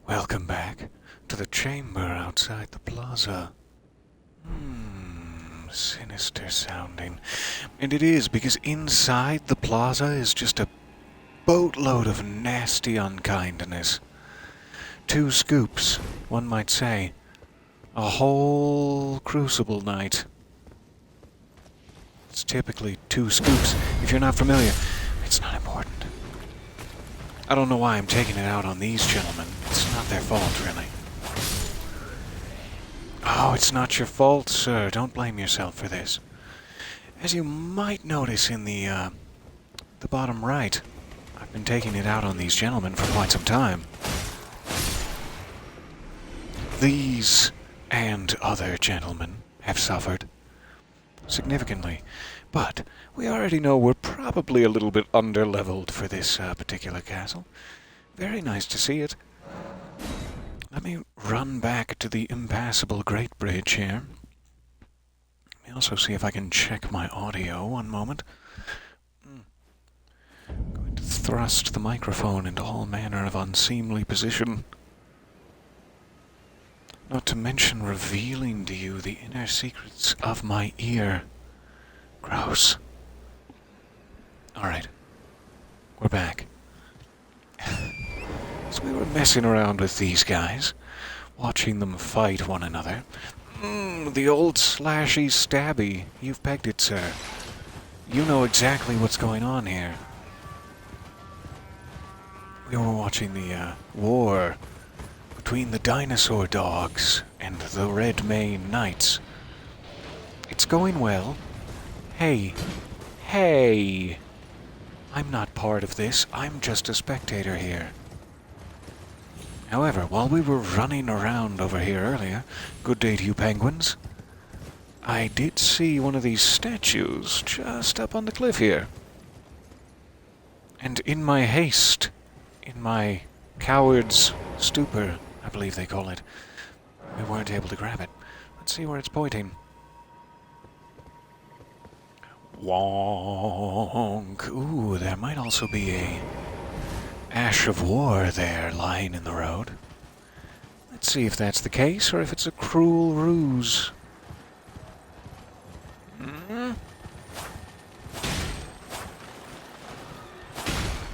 Welcome back to the chamber outside the plaza. Sinister sounding. And it is, because inside the plaza is just a boatload of nasty unkindness. 2 scoops, one might say. A whole crucible night. It's typically 2 scoops. If you're not familiar, it's not important. I don't know why I'm taking it out on these gentlemen. It's not their fault, really. Oh, it's not your fault, sir. Don't blame yourself for this. As you might notice in the bottom right, I've been taking it out on these gentlemen for quite some time. These and other gentlemen have suffered significantly, but we already know we're probably a little bit under-leveled for this particular castle. Very nice to see it. Let me run back to the impassable Great Bridge here. Let me also see if I can check my audio. One moment. I'm going to thrust the microphone into all manner of unseemly position. Not to mention revealing to you the inner secrets of my ear. Gross. Alright. We're back. So we were messing around with these guys, watching them fight one another. The old slashy stabby. You've pegged it, sir. You know exactly what's going on here. We were watching the war between the dinosaur dogs and the Red Mane Knights. It's going well. Hey. I'm not part of this. I'm just a spectator here. However, while we were running around over here earlier, good day to you penguins, I did see one of these statues just up on the cliff here. And in my haste, in my coward's stupor, I believe they call it, we weren't able to grab it. Let's see where it's pointing. Wonk. Ooh, there might also be a ash of war there lying in the road. Let's see if that's the case or if it's a cruel ruse.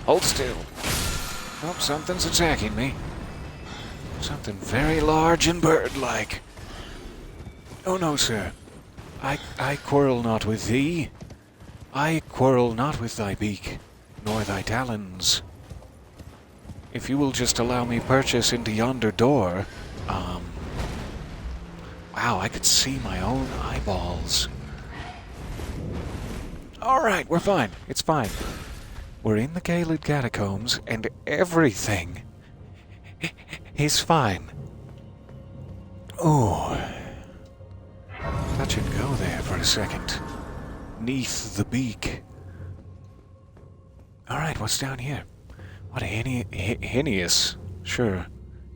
Hold still. Oh, something's attacking me. Something very large and bird-like. Oh no, sir. I quarrel not with thee. I quarrel not with thy beak, nor thy talons. If you will just allow me purchase into yonder door, wow, I could see my own eyeballs. Alright, we're fine. It's fine. We're in the Caelid Catacombs, and everything is fine. Ooh. Touch and go there for a second. Neath the beak. Alright, what's down here? What a hideous, sure,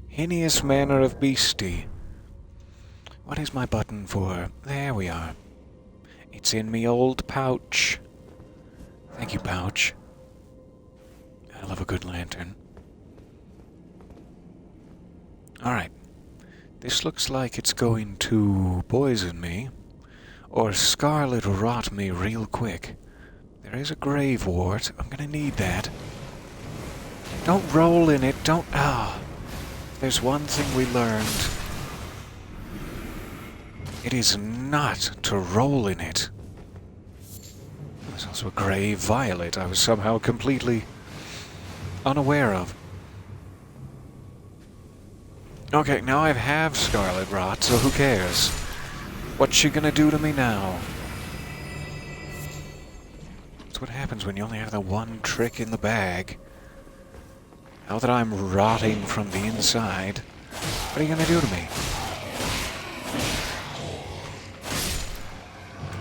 hideous manner of beastie. What is my button for? There we are. It's in me old pouch. Thank you, pouch. I love a good lantern. Alright. This looks like it's going to poison me, or scarlet rot me real quick. There is a grave wart. I'm gonna need that. Don't roll in it, don't... There's one thing we learned. It is not to roll in it. There's also a grave violet I was somehow completely unaware of. Okay, now I have scarlet rot, so who cares? What's she gonna do to me now? That's what happens when you only have the one trick in the bag. Now that I'm rotting from the inside, what are you gonna do to me?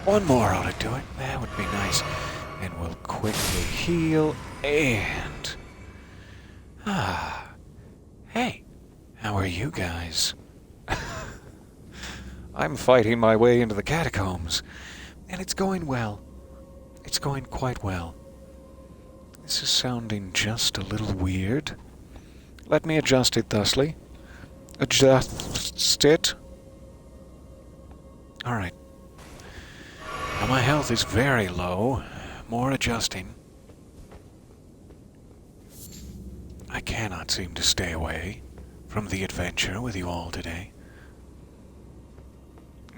One more ought to do it. That would be nice. And we'll quickly heal and... Hey, how are you guys? I'm fighting my way into the catacombs, and it's going well. It's going quite well. This is sounding just a little weird. Let me adjust it thusly. adjust it. Alright. Now my health is very low. More adjusting. I cannot seem to stay away from the adventure with you all today.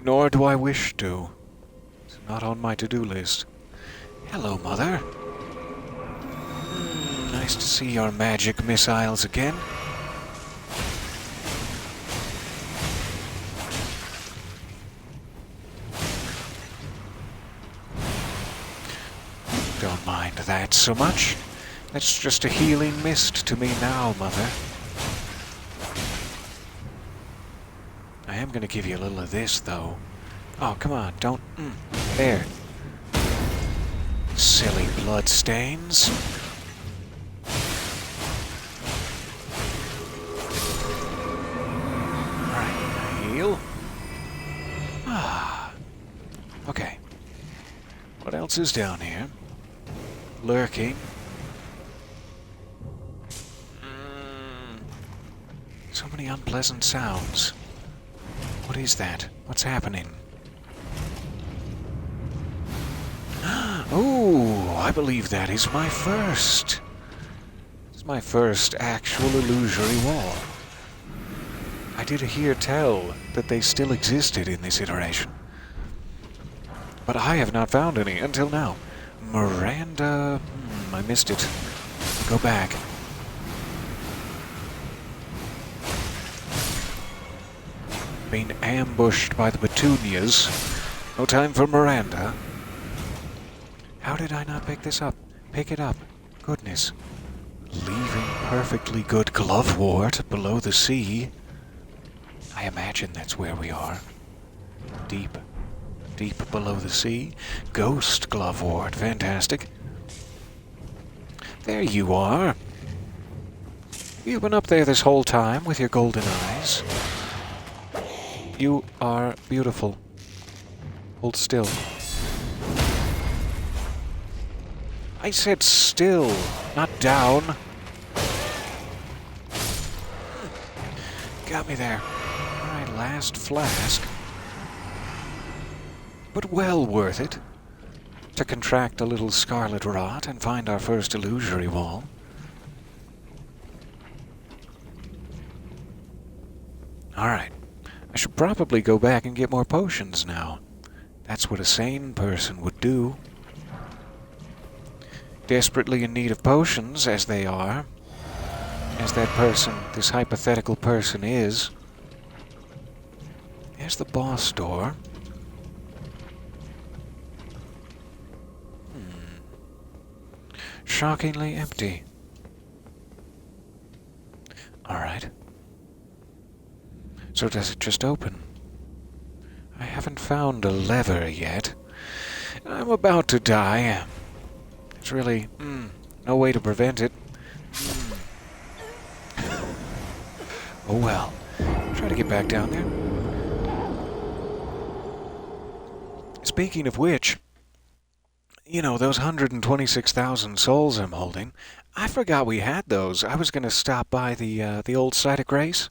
Nor do I wish to. It's not on my to-do list. Hello, Mother. Nice to see your magic missiles again. Don't mind that so much. That's just a healing mist to me now, Mother. I am going to give you a little of this, though. Oh, come on, don't... there. Silly blood stains. Alright, heal. Okay. What else is down here? Lurking. So many unpleasant sounds. What is that? What's happening? Oh, I believe that is my first. It's my first actual illusory wall. I did hear tell that they still existed in this iteration. But I have not found any until now. Miranda... I missed it. Go back. Being ambushed by the petunias. No time for Miranda. How did I not pick this up? Pick it up. Goodness. Leaving perfectly good glove wart below the sea. I imagine that's where we are. Deep. Deep below the sea. Ghost glove wart. Fantastic. There you are. You've been up there this whole time with your golden eyes. You are beautiful. Hold still. I said still, not down. Got me there. Alright, last flask. But well worth it to contract a little scarlet rot and find our first illusory wall. Alright. I should probably go back and get more potions now. That's what a sane person would do. Desperately in need of potions, as they are. As that person, this hypothetical person is. There's the boss door. Shockingly empty. Alright. So does it just open? I haven't found a lever yet. I'm about to die. There's really, no way to prevent it. Oh well. Try to get back down there. Speaking of which, you know, those 126,000 souls I'm holding, I forgot we had those. I was going to stop by the old site of grace.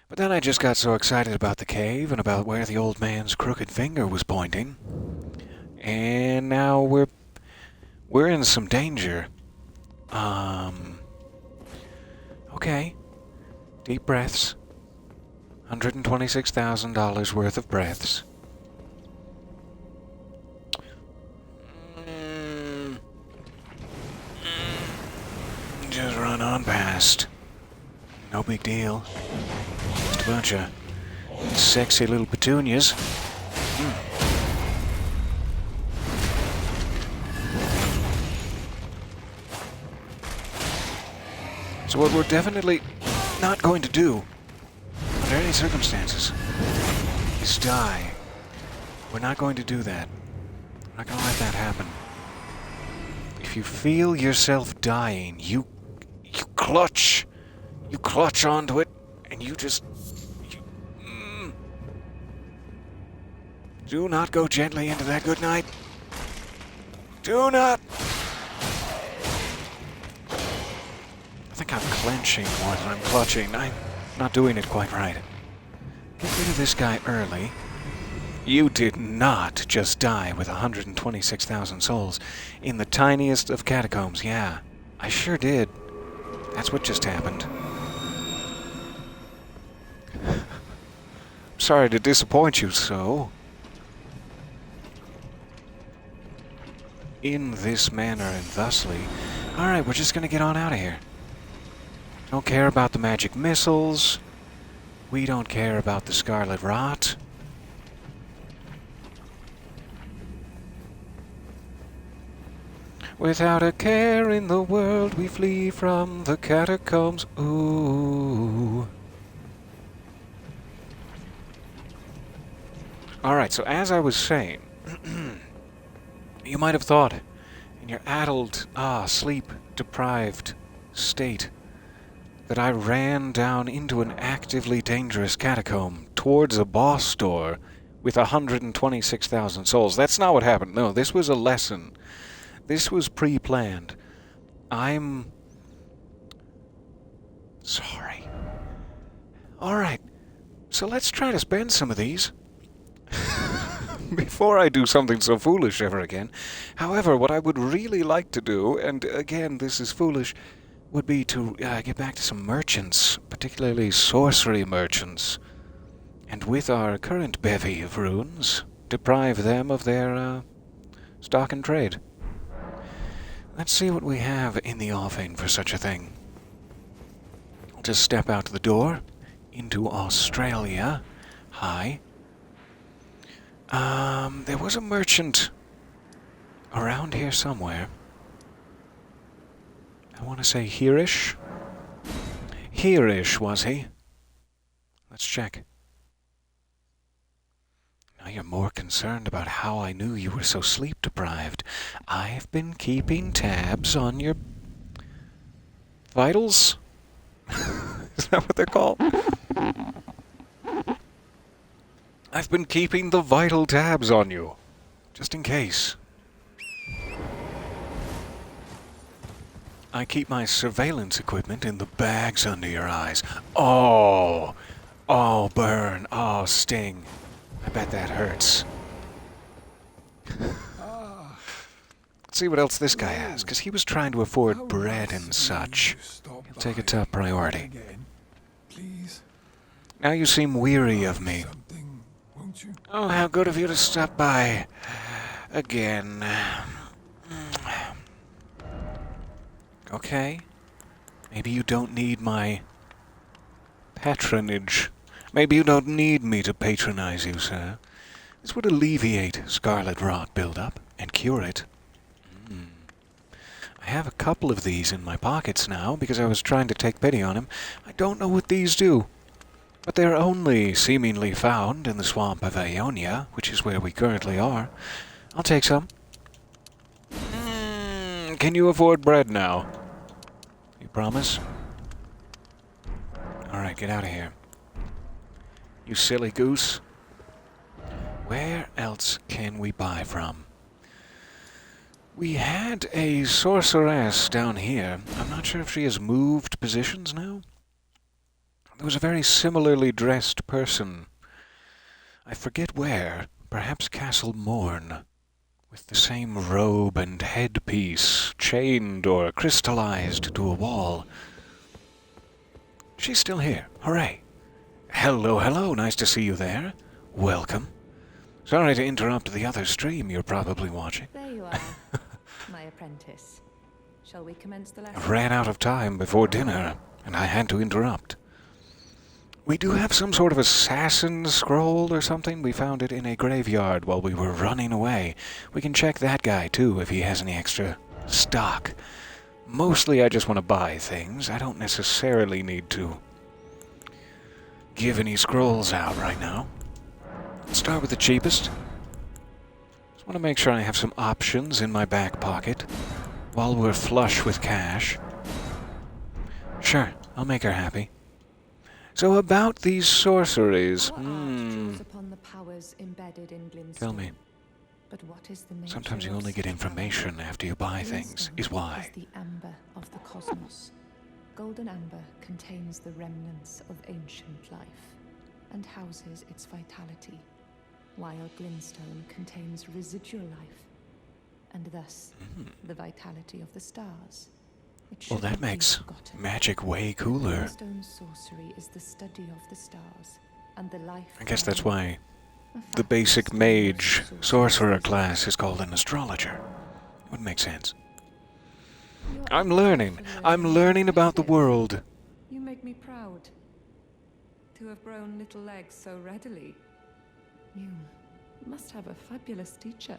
But then I just got so excited about the cave and about where the old man's crooked finger was pointing. And now we're in some danger. Okay. Deep breaths. $126,000 worth of breaths. Just run on past. No big deal. Just a bunch of sexy little petunias. So what we're definitely not going to do, under any circumstances, is die. We're not going to do that. We're not going to let that happen. If you feel yourself dying, you clutch. You clutch onto it, and you just... Do not go gently into that good night. Do not! I think I'm clenching more than I'm clutching. Not doing it quite right. Get rid of this guy early. You did not just die with 126,000 souls in the tiniest of catacombs. Yeah, I sure did. That's what just happened. Sorry to disappoint you so. In this manner and thusly. Alright, we're just gonna get on out of here. Don't care about the magic missiles. We don't care about the scarlet rot. Without a care in the world, we flee from the catacombs. Ooh. Alright, so as I was saying, you might have thought, in your addled, sleep-deprived state, that I ran down into an actively dangerous catacomb towards a boss door with 126,000 souls. That's not what happened. No, this was a lesson. This was pre-planned. I'm sorry. Alright, so let's try to spend some of these before I do something so foolish ever again. However, what I would really like to do, and again, this is foolish, would be to get back to some merchants, particularly sorcery merchants, and with our current bevy of runes, deprive them of their stock and trade. Let's see what we have in the offing for such a thing. I'll just step out the door into Australia. Hi. There was a merchant around here somewhere. I want to say here-ish. Here-ish, was he? Let's check. Now you're more concerned about how I knew you were so sleep-deprived. I've been keeping tabs on your vitals? Is that what they're called? I've been keeping the vital tabs on you, just in case. I keep my surveillance equipment in the bags under your eyes. Oh! Oh, burn. Oh, sting. I bet that hurts. Let's see what else this guy has, because he was trying to afford bread and such. He'll take a top priority. Now you seem weary of me. Oh, how good of you to stop by again. Okay. Maybe you don't need my patronage. Maybe you don't need me to patronize you, sir. This would alleviate scarlet rot buildup and cure it. I have a couple of these in my pockets now because I was trying to take pity on him. I don't know what these do, but they're only seemingly found in the swamp of Ionia, which is where we currently are. I'll take some. Can you afford bread now? You promise? Alright, get out of here. You silly goose. Where else can we buy from? We had a sorceress down here. I'm not sure if she has moved positions now. There was a very similarly dressed person. I forget where. Perhaps Castle Morn. With the same robe and headpiece, chained or crystallized to a wall. She's still here. Hooray. Hello, hello. Nice to see you there. Welcome. Sorry to interrupt the other stream you're probably watching. There you are, my apprentice. Shall we commence the lesson? I ran out of time before dinner, and I had to interrupt. We do have some sort of assassin scroll or something. We found it in a graveyard while we were running away. We can check that guy, too, if he has any extra stock. Mostly I just want to buy things. I don't necessarily need to give any scrolls out right now. Let's start with the cheapest. Just want to make sure I have some options in my back pocket while we're flush with cash. Sure, I'll make her happy. So about these sorceries, tell me. But what is the nature Sometimes you of only get information after you buy things, is why. Is the amber of the cosmos, golden amber contains the remnants of ancient life and houses its vitality, while glintstone contains residual life and thus the vitality of the stars. It Well, should that not be makes forgotten. magic way cooler. Glintstone sorcery is the study of the stars and the life. I guess that's why A the fact basic still mage most sorcerer sorcerers class is called an astrologer. It would make sense. Your I'm appetite learning. for I'm is learning about the impressive. world. You make me proud to have grown little legs so readily. You must have a fabulous teacher.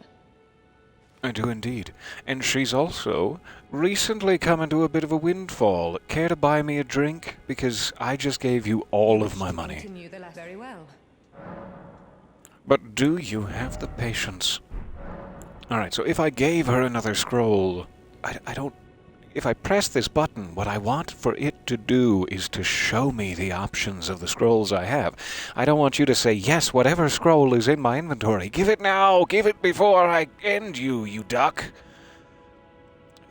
I do indeed. And she's also recently come into a bit of a windfall. Care to buy me a drink? Because I just gave you all of my money. Continue the lesson very well. But do you have the patience? Alright, so if I gave her another scroll, I don't... If I press this button, what I want for it to do is to show me the options of the scrolls I have. I don't want you to say, yes, whatever scroll is in my inventory. Give it now! Give it before I end you, you duck!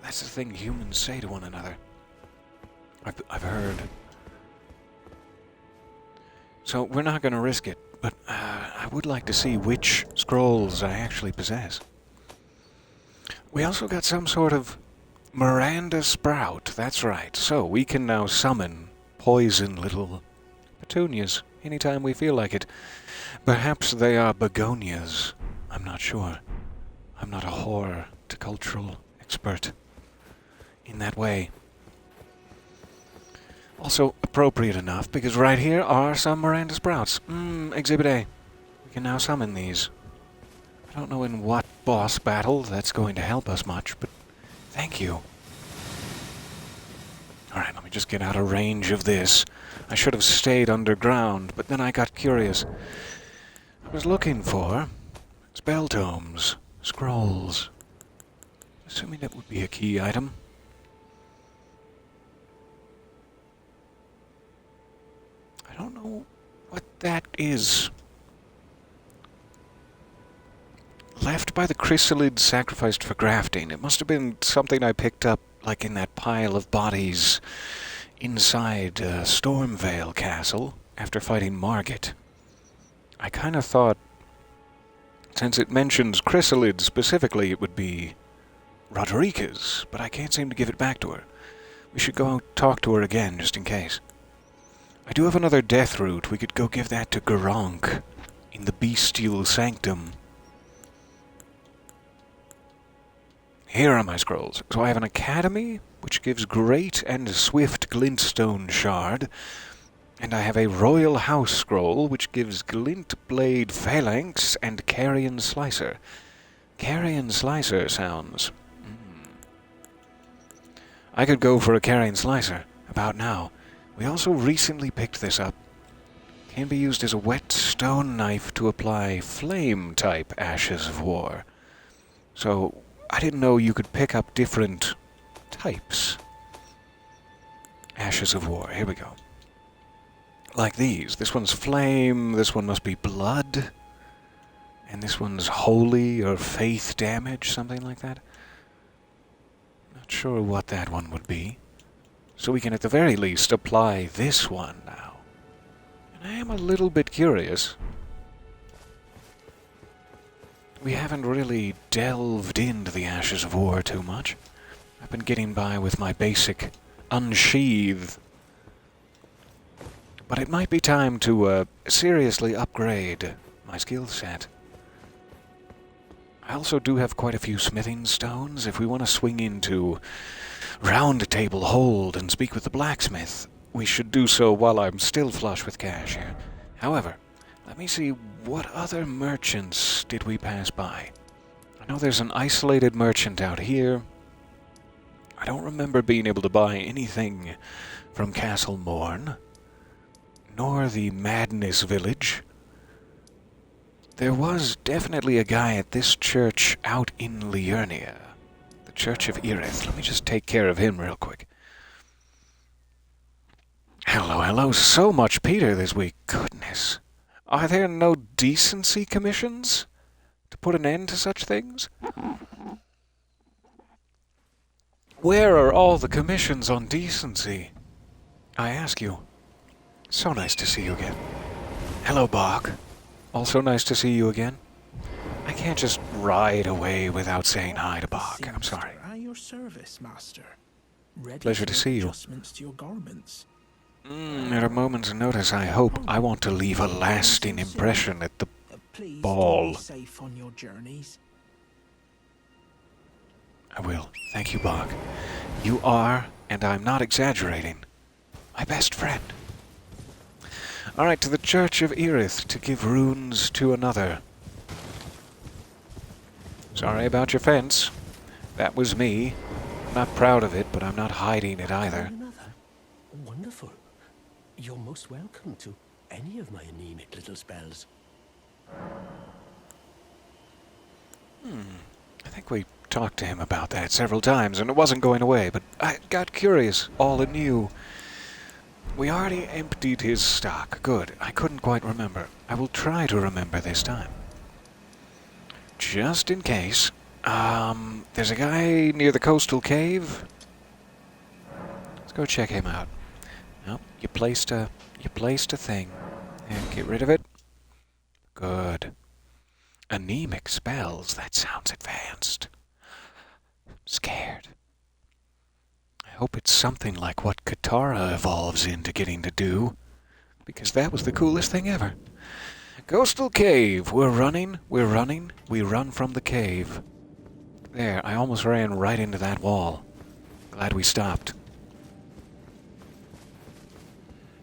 That's the thing humans say to one another. I've heard. So we're not going to risk it, but I would like to see which scrolls I actually possess. We also got some sort of Miranda Sprout, that's right. So we can now summon poison little petunias anytime we feel like it. Perhaps they are begonias. I'm not sure. I'm not a horticultural expert in that way. Also appropriate enough, because right here are some Miranda Sprouts. Exhibit A. We can now summon these. I don't know in what boss battle that's going to help us much, but thank you. Alright, let me just get out of range of this. I should have stayed underground, but then I got curious. I was looking for spell tomes, scrolls. Assuming that would be a key item. I don't know what that is. Left by the chrysalids sacrificed for grafting. It must have been something I picked up, like in that pile of bodies inside Stormvale Castle after fighting Margit. I kind of thought, since it mentions chrysalids specifically, it would be Rodriguez, but I can't seem to give it back to her. We should go talk to her again, just in case. I do have another death root. We could go give that to Garank in the Bestial Sanctum. Here are my scrolls. So I have an Academy, which gives Great and Swift Glintstone Shard, and I have a Royal House scroll, which gives Glint Blade Phalanx and Carrion Slicer. Carrion Slicer sounds... I could go for a Carrion Slicer, about now. We also recently picked this up. Can be used as a whetstone knife to apply flame-type Ashes of War. So... I didn't know you could pick up different types. Ashes of War, here we go. Like these. This one's flame, this one must be blood, and this one's holy or faith damage, something like that. Not sure what that one would be. So we can at the very least apply this one now. And I am a little bit curious. We haven't really delved into the Ashes of War too much. I've been getting by with my basic unsheath. But it might be time to seriously upgrade my skill set. I also do have quite a few smithing stones. If we want to swing into Round Table Hold and speak with the blacksmith, we should do so while I'm still flush with cash here. However, let me see, what other merchants did we pass by? I know there's an isolated merchant out here. I don't remember being able to buy anything from Castle Morn, nor the Madness Village. There was definitely a guy at this church out in Liurnia, the Church of Irith. Let me just take care of him real quick. Hello, hello. So much Peter this week. Goodness. Are there no decency commissions to put an end to such things? Where are all the commissions on decency? I ask you. So nice to see you again. Hello, Bach. Also nice to see you again. I can't just ride away without saying hi to Bach. I'm sorry. At your service, master. Ready Pleasure to see you. Adjustments to your garments. At a moment's notice, I hope. I want to leave a lasting impression at the Please ball. Be safe on your journeys. I will. Thank you, Bach. You are, and I'm not exaggerating, my best friend. Alright, to the Church of Erith to give runes to another. Sorry about your fence. That was me. I'm not proud of it, but I'm not hiding it either. Another? Wonderful. You're most welcome to any of my anemic little spells. I think we talked to him about that several times, and it wasn't going away, but I got curious, all anew. We already emptied his stock. Good. I couldn't quite remember. I will try to remember this time. Just in case. There's a guy near the coastal cave. Let's go check him out. Nope, you placed a thing. And get rid of it. Good. Anemic spells. That sounds advanced. Scared. I hope it's something like what Katara evolves into getting to do, because that was the coolest thing ever. Coastal cave. We're running. We run from the cave. There, I almost ran right into that wall. Glad we stopped.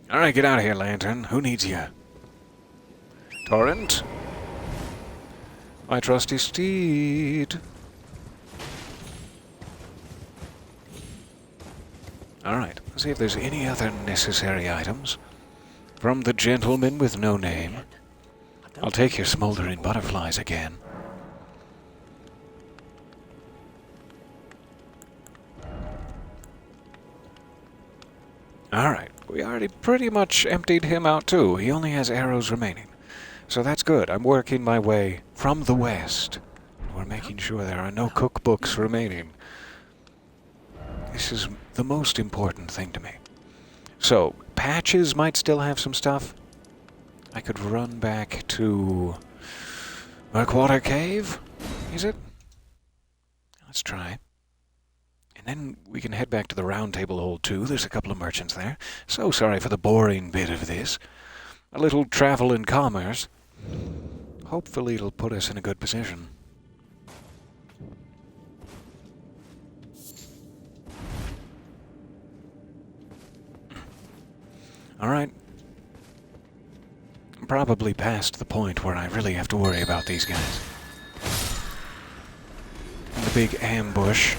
Alright, get out of here, Lantern. Who needs you? Torrent? My trusty steed. Alright, let's see if there's any other necessary items. From the gentleman with no name. I'll take your smoldering butterflies again. Alright, we already pretty much emptied him out too. He only has arrows remaining. So that's good. I'm working my way from the west. We're making sure there are no cookbooks remaining. This is the most important thing to me. So, Patches might still have some stuff. I could run back to Murkwater Cave, is it? Let's try. And then we can head back to the Round Table Hold too. There's a couple of merchants there. So sorry for the boring bit of this. A little travel and commerce. Hopefully it'll put us in a good position. Alright. I'm probably past the point where I really have to worry about these guys. And the big ambush.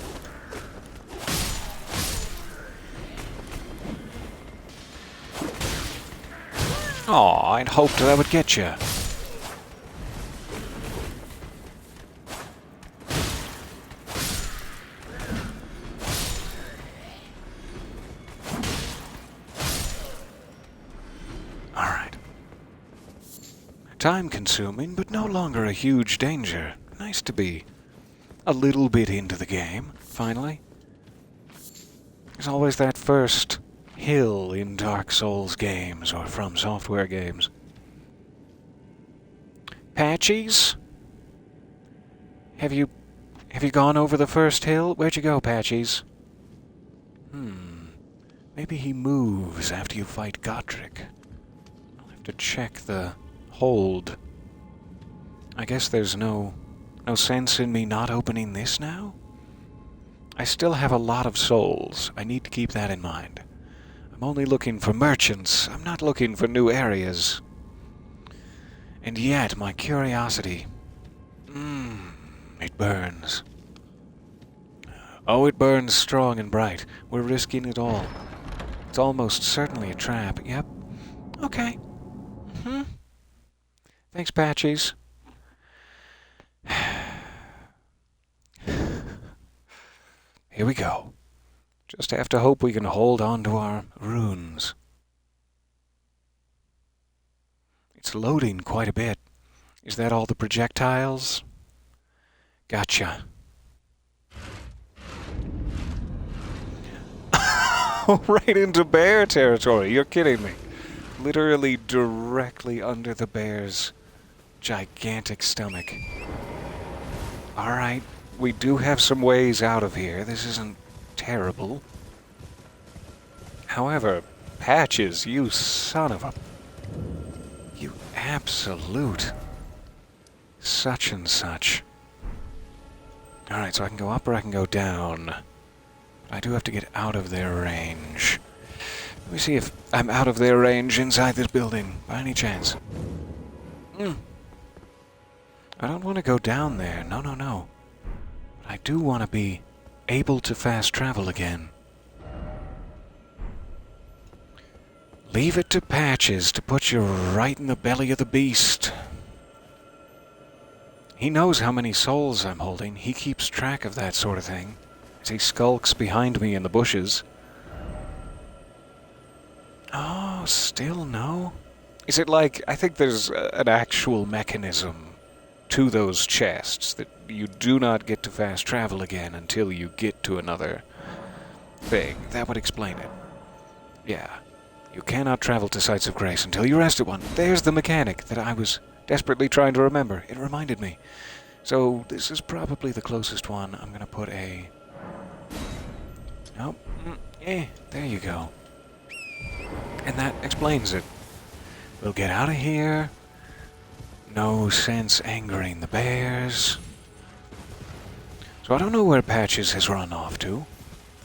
Aw, I'd hoped that would get you. Alright. Time-consuming, but no longer a huge danger. Nice to be a little bit into the game, finally. There's always that first hill in Dark Souls games or From Software games. Patchies? Have you gone over the first hill? Where'd you go, Patchies? Maybe he moves after you fight Godric. I'll have to check the hold. I guess there's no sense in me not opening this now? I still have a lot of souls. I need to keep that in mind. I'm only looking for merchants. I'm not looking for new areas. And yet, my curiosity... it burns. Oh, it burns strong and bright. We're risking it all. It's almost certainly a trap. Yep. Okay. Thanks, Patchies. Here we go. Just have to hope we can hold on to our runes. It's loading quite a bit. Is that all the projectiles? Gotcha. go right into bear territory. You're kidding me. Literally directly under the bear's gigantic stomach. Alright, we do have some ways out of here. This isn't terrible. However, Patches, you son of a... You absolute... such and such. Alright, so I can go up or I can go down. I do have to get out of their range. Let me see if I'm out of their range inside this building, by any chance. I don't want to go down there. No, no, no. But I do want to be able to fast travel again. Leave it to Patches to put you right in the belly of the beast. He knows how many souls I'm holding. He keeps track of that sort of thing as he skulks behind me in the bushes. Oh, still no? Is it like, I think there's an actual mechanism to those chests that you do not get to fast travel again until you get to another thing. That would explain it. Yeah. You cannot travel to Sites of Grace until you rest at one. There's the mechanic that I was desperately trying to remember. It reminded me. So this is probably the closest one. I'm going to put a... Nope. There you go. And that explains it. We'll get out of here. No sense angering the bears. So I don't know where Patches has run off to.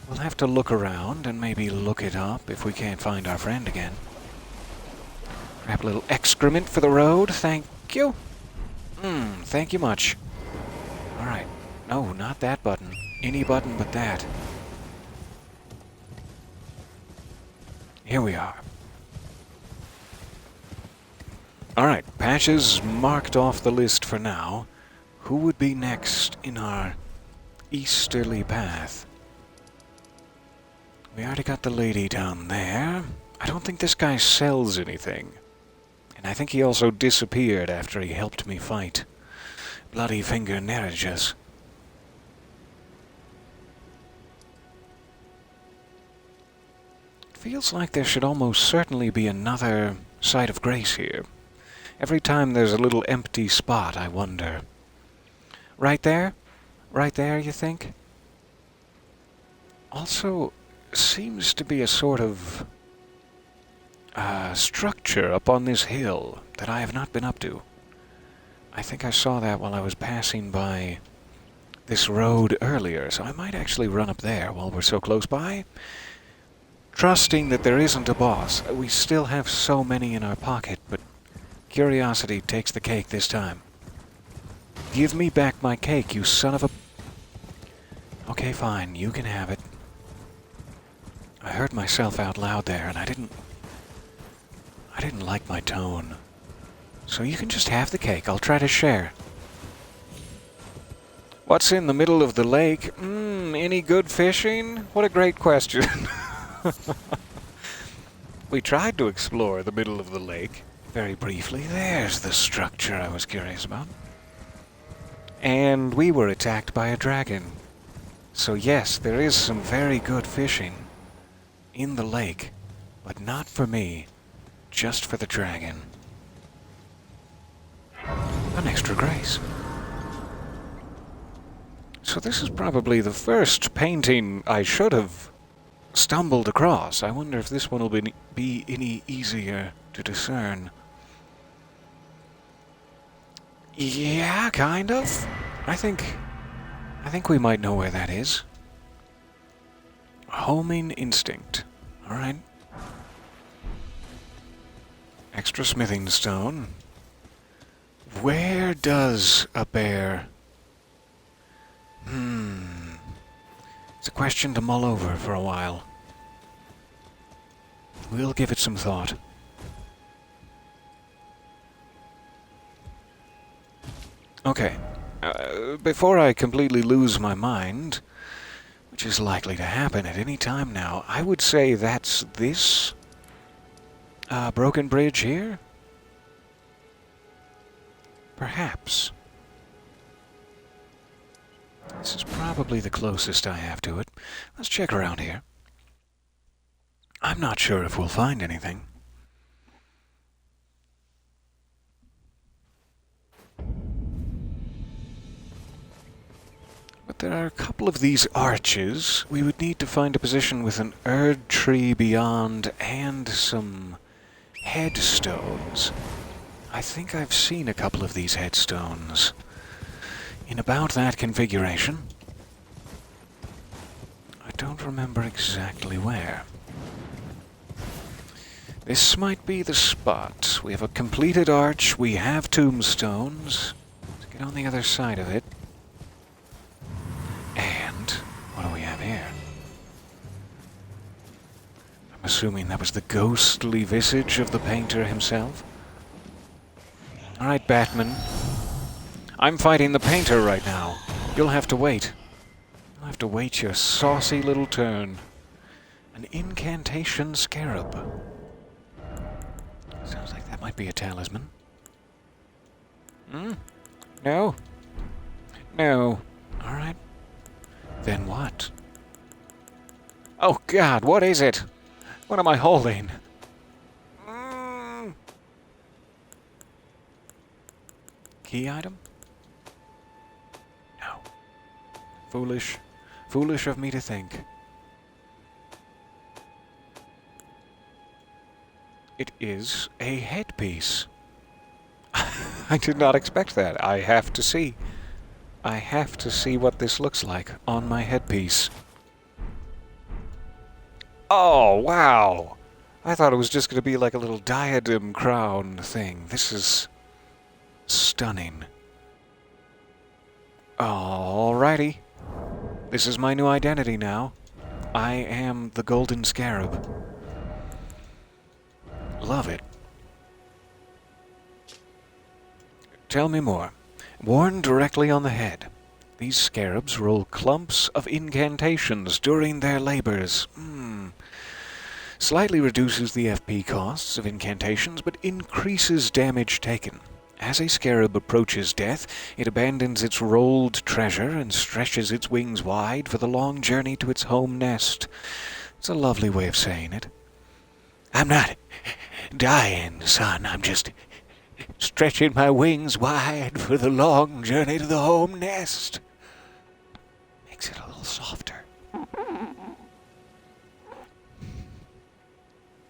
We'll have to look around and maybe look it up if we can't find our friend again. Grab a little excrement for the road, thank you. Thank you much. Alright. No, not that button. Any button but that. Here we are. Alright, Patches marked off the list for now. Who would be next in our easterly path? We already got the lady down there. I don't think this guy sells anything. And I think he also disappeared after he helped me fight Bloody Finger Nereges. Feels like there should almost certainly be another Site of Grace here. Every time there's a little empty spot, I wonder. Right there? Right there, you think? Also, seems to be a sort of structure up on this hill that I have not been up to. I think I saw that while I was passing by this road earlier, so I might actually run up there while we're so close by. Trusting that there isn't a boss. We still have so many in our pocket, but curiosity takes the cake this time. Give me back my cake, you son of a... Okay, fine, you can have it. I heard myself out loud there, and I didn't like my tone. So you can just have the cake. I'll try to share. What's in the middle of the lake? Any good fishing? What a great question. We tried to explore the middle of the lake very briefly. There's the structure I was curious about. And we were attacked by a dragon. So yes, there is some very good fishing in the lake, but not for me, just for the dragon. An extra grace. So this is probably the first painting I should have stumbled across. I wonder if this one will be any easier to discern. Yeah, kind of. I think we might know where that is. Homing instinct. Alright. Extra smithing stone. Where does a bear... It's a question to mull over for a while. We'll give it some thought. Okay. Before I completely lose my mind, which is likely to happen at any time now, I would say that's this broken bridge here? Perhaps. This is probably the closest I have to it. Let's check around here. I'm not sure if we'll find anything. But there are a couple of these arches. We would need to find a position with an Erd tree beyond and some headstones. I think I've seen a couple of these headstones in about that configuration. I don't remember exactly where. This might be the spot. We have a completed arch, we have tombstones. Let's get on the other side of it. And what do we have here? I'm assuming that was the ghostly visage of the painter himself. Alright, Batman. I'm fighting the painter right now. You'll have to wait. You'll have to wait your saucy little turn. An incantation scarab. Sounds like that might be a talisman. No. No. Alright. Then what? Oh God, what is it? What am I holding? Key item? No. Foolish. Foolish of me to think. It is a headpiece. I did not expect that. I have to see. I have to see what this looks like on my headpiece. Oh, wow! I thought it was just going to be like a little diadem crown thing. This is stunning. Alrighty. This is my new identity now. I am the Golden Scarab. Love it. Tell me more. Worn directly on the head, these scarabs roll clumps of incantations during their labors. Slightly reduces the FP costs of incantations, but increases damage taken. As a scarab approaches death, it abandons its rolled treasure and stretches its wings wide for the long journey to its home nest. It's a lovely way of saying it. I'm not dying, son. I'm just stretching my wings wide for the long journey to the home nest. Makes it a little softer.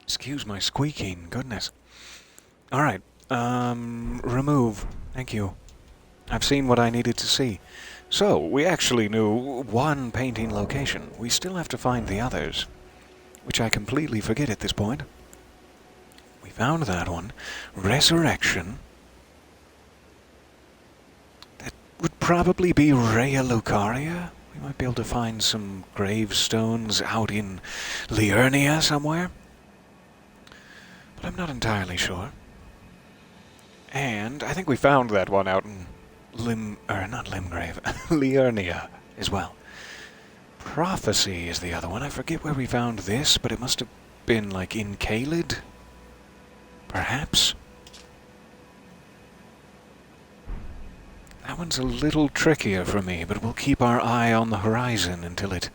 Excuse my squeaking, goodness. Alright, remove. Thank you. I've seen what I needed to see. So, we actually knew one painting location. We still have to find the others, which I completely forget at this point. We found that one. Resurrection. That would probably be Rhea Lucaria. We might be able to find some gravestones out in Liurnia somewhere. But I'm not entirely sure. And I think we found that one out in not Limgrave, Liurnia as well. Prophecy is the other one. I forget where we found this, but it must have been like in Caelid? Perhaps? That one's a little trickier for me, but we'll keep our eye on the horizon until it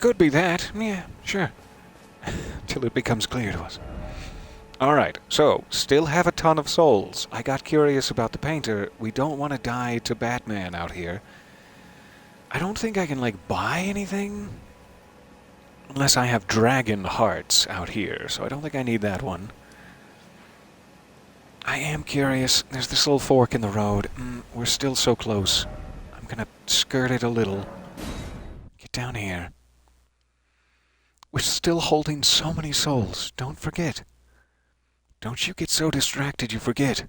could be that. Yeah, sure. Till it becomes clear to us. Alright, so, still have a ton of souls. I got curious about the painter. We don't want to die to Batman out here. I don't think I can, like, buy anything. Unless I have dragon hearts out here, so I don't think I need that one. I am curious. There's this little fork in the road. We're still so close. I'm gonna skirt it a little. Get down here. We're still holding so many souls. Don't forget. Don't you get so distracted you forget.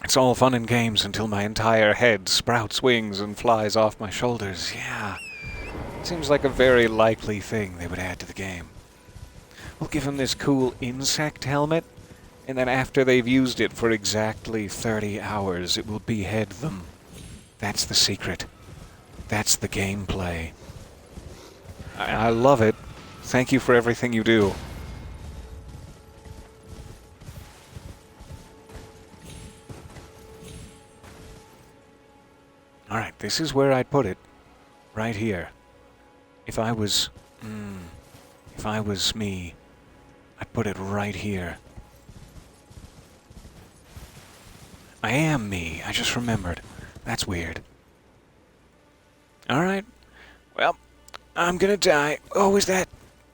It's all fun and games until my entire head sprouts wings and flies off my shoulders. Yeah. Seems like a very likely thing they would add to the game. We'll give them this cool insect helmet, and then after they've used it for exactly 30 hours, it will behead them. That's the secret. That's the gameplay. I love it. Thank you for everything you do. Alright, this is where I'd put it. Right here. If I was... if I was me, I'd put it right here. I am me. I just remembered. That's weird. Alright. Well, I'm gonna die. Oh, is that...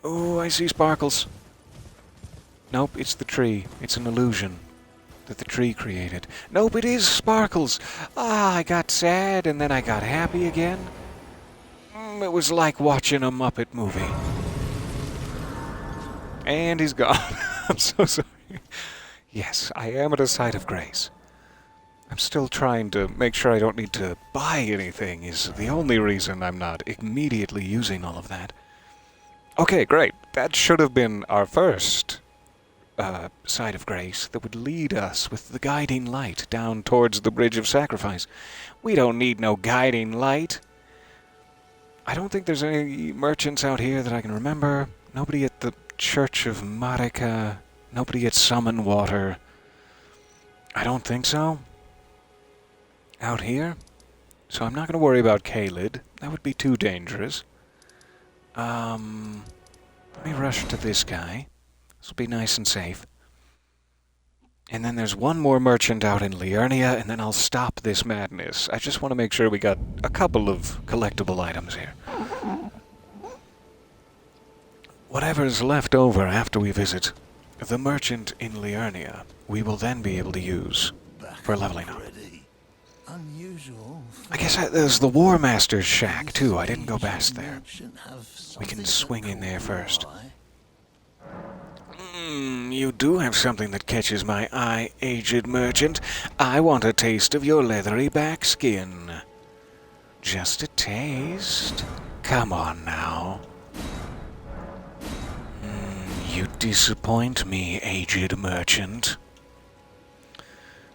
Oh, I see sparkles. Nope, it's the tree. It's an illusion that the tree created. Nope, it is sparkles. Ah, I got sad and then I got happy again. It was like watching a Muppet movie. And he's gone. I'm so sorry. Yes, I am at a site of grace. I'm still trying to make sure I don't need to buy anything is the only reason I'm not immediately using all of that. Okay, great. That should have been our first site of grace that would lead us with the guiding light down towards the Bridge of Sacrifice. We don't need no guiding light. I don't think there's any merchants out here that I can remember. Nobody at the Church of Marika. Nobody at Summon Water. I don't think so. Out here. So I'm not going to worry about Caelid. That would be too dangerous. Let me rush to this guy. This will be nice and safe. And then there's one more merchant out in Liurnia, and then I'll stop this madness. I just want to make sure we got a couple of collectible items here. Whatever's left over after we visit the merchant in Liurnia, we will then be able to use for leveling up. I guess there's the War Master's shack, too. I didn't go past there. We can swing in there first. You do have something that catches my eye, aged merchant. I want a taste of your leathery back skin. Just a taste. Come on now. You disappoint me, aged merchant.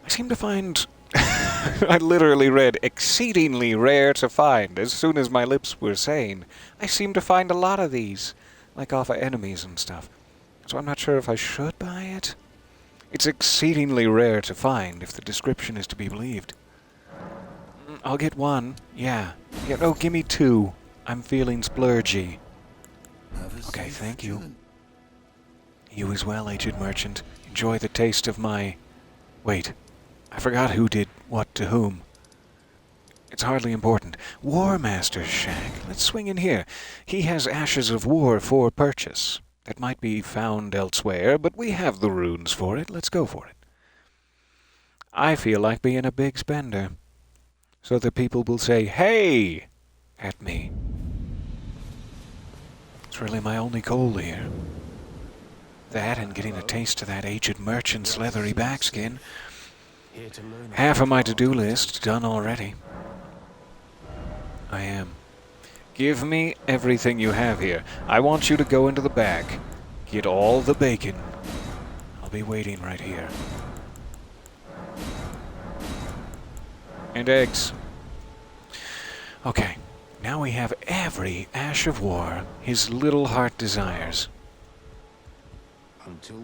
I seem to find... I literally read exceedingly rare to find as soon as my lips were sane. I seem to find a lot of these, like off of enemies and stuff. So I'm not sure if I should buy it. It's exceedingly rare to find, if the description is to be believed. I'll get one, yeah. No, give me two. I'm feeling splurgy. Okay, thank you. You as well, aged merchant. Enjoy the taste of my... Wait, I forgot who did what to whom. It's hardly important. War Master's shack. Let's swing in here. He has ashes of war for purchase. That might be found elsewhere, but we have the runes for it. Let's go for it. I feel like being a big spender, so that people will say, "Hey!" at me. It's really my only goal here. That and getting a taste of that aged merchant's leathery backskin. Half of my to-do list done already. I am. Give me everything you have here. I want you to go into the back. Get all the bacon. I'll be waiting right here. And eggs. Okay. Now we have every ash of war his little heart desires. Until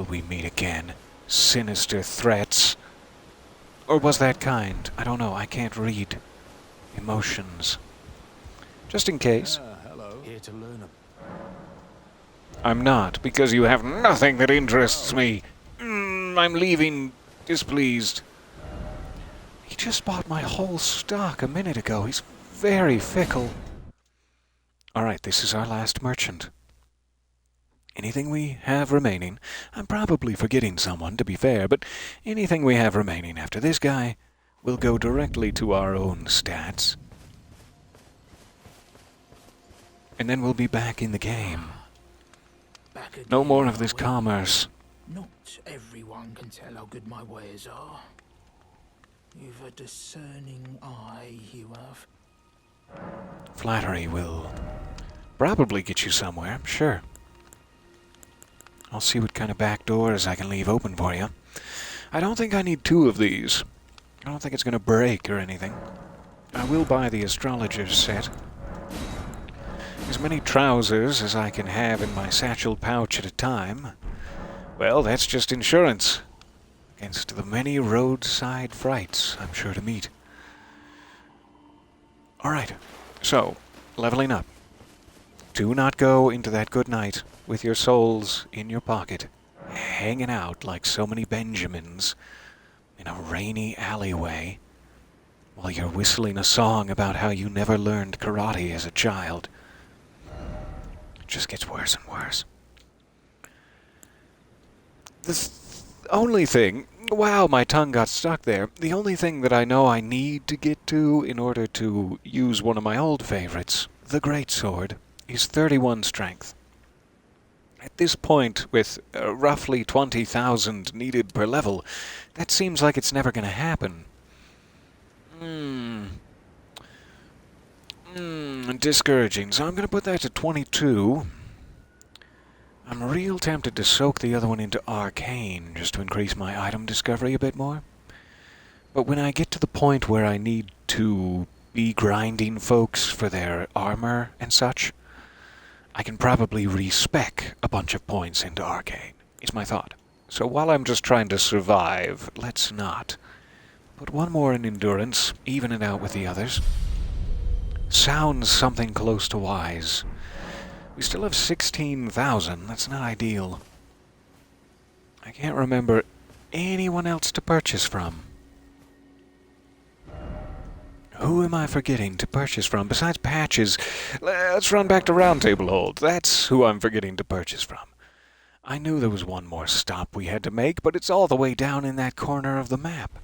we meet again. Sinister threats. Or was that kind? I don't know. I can't read emotions. Just in case. Hello. Here to learn. I'm not, because you have nothing that interests me. I'm leaving displeased. He just bought my whole stock a minute ago. He's very fickle. Alright, this is our last merchant. Anything we have remaining, I'm probably forgetting someone, to be fair, but anything we have remaining after this guy will go directly to our own stats. And then we'll be back in the game. No more of this commerce. Not everyone can tell how good my wares are. You've a discerning eye, you have. Flattery will probably get you somewhere, sure. I'll see what kind of back doors I can leave open for you. I don't think I need two of these. I don't think it's going to break or anything. I will buy the astrologer's set. As many trousers as I can have in my satchel pouch at a time. Well, that's just insurance against the many roadside frights I'm sure to meet. Alright, So, leveling up. Do not go into that good night with your souls in your pocket, hanging out like so many Benjamins in a rainy alleyway while you're whistling a song about how you never learned karate as a child. It just gets worse and worse. Only thing... Wow, my tongue got stuck there. The only thing that I know I need to get to in order to use one of my old favorites, the Greatsword, is 31 strength. At this point, with roughly 20,000 needed per level, that seems like it's never going to happen. Discouraging. So I'm going to put that to 22. I'm real tempted to soak the other one into Arcane, just to increase my item discovery a bit more. But when I get to the point where I need to be grinding folks for their armor and such, I can probably respec a bunch of points into Arcane, is my thought. So while I'm just trying to survive, let's not. Put one more in Endurance, even it out with the others. Sounds something close to wise. We still have 16,000, that's not ideal. I can't remember anyone else to purchase from. Who am I forgetting to purchase from? Besides Patches, let's run back to Roundtable Hold. That's who I'm forgetting to purchase from. I knew there was one more stop we had to make, but it's all the way down in that corner of the map.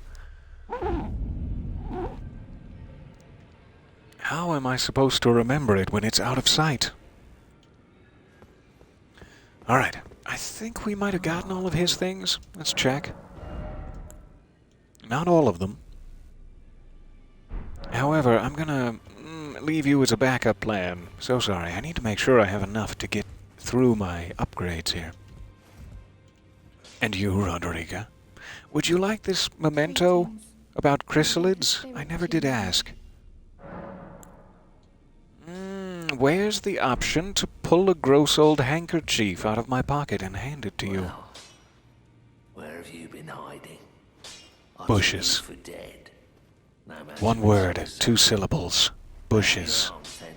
How am I supposed to remember it when it's out of sight? Alright, I think we might have gotten all of his things. Let's check. Not all of them. However, I'm gonna leave you as a backup plan. So sorry, I need to make sure I have enough to get through my upgrades here. And you, Rodriga, would you like this memento about chrysalids? I never did ask. Where's the option to pull a gross old handkerchief out of my pocket and hand it to you? Well, where have you been hiding? I Bushes. took you for dead. No matter One what word, you say. 2 syllables. Bushes. Here,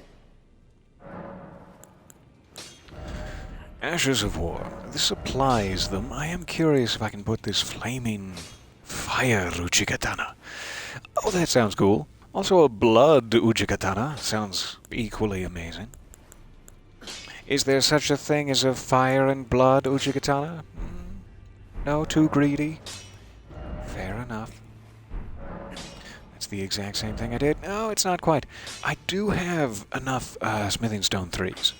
Ashes of War. This supplies them. I am curious if I can put this flaming fire Uchigatana. Oh, that sounds cool. Also a blood Uchigatana. Sounds equally amazing. Is there such a thing as a fire and blood Uchigatana? No, too greedy? Fair enough. That's the exact same thing I did. No, it's not quite. I do have enough smithing stone 3s.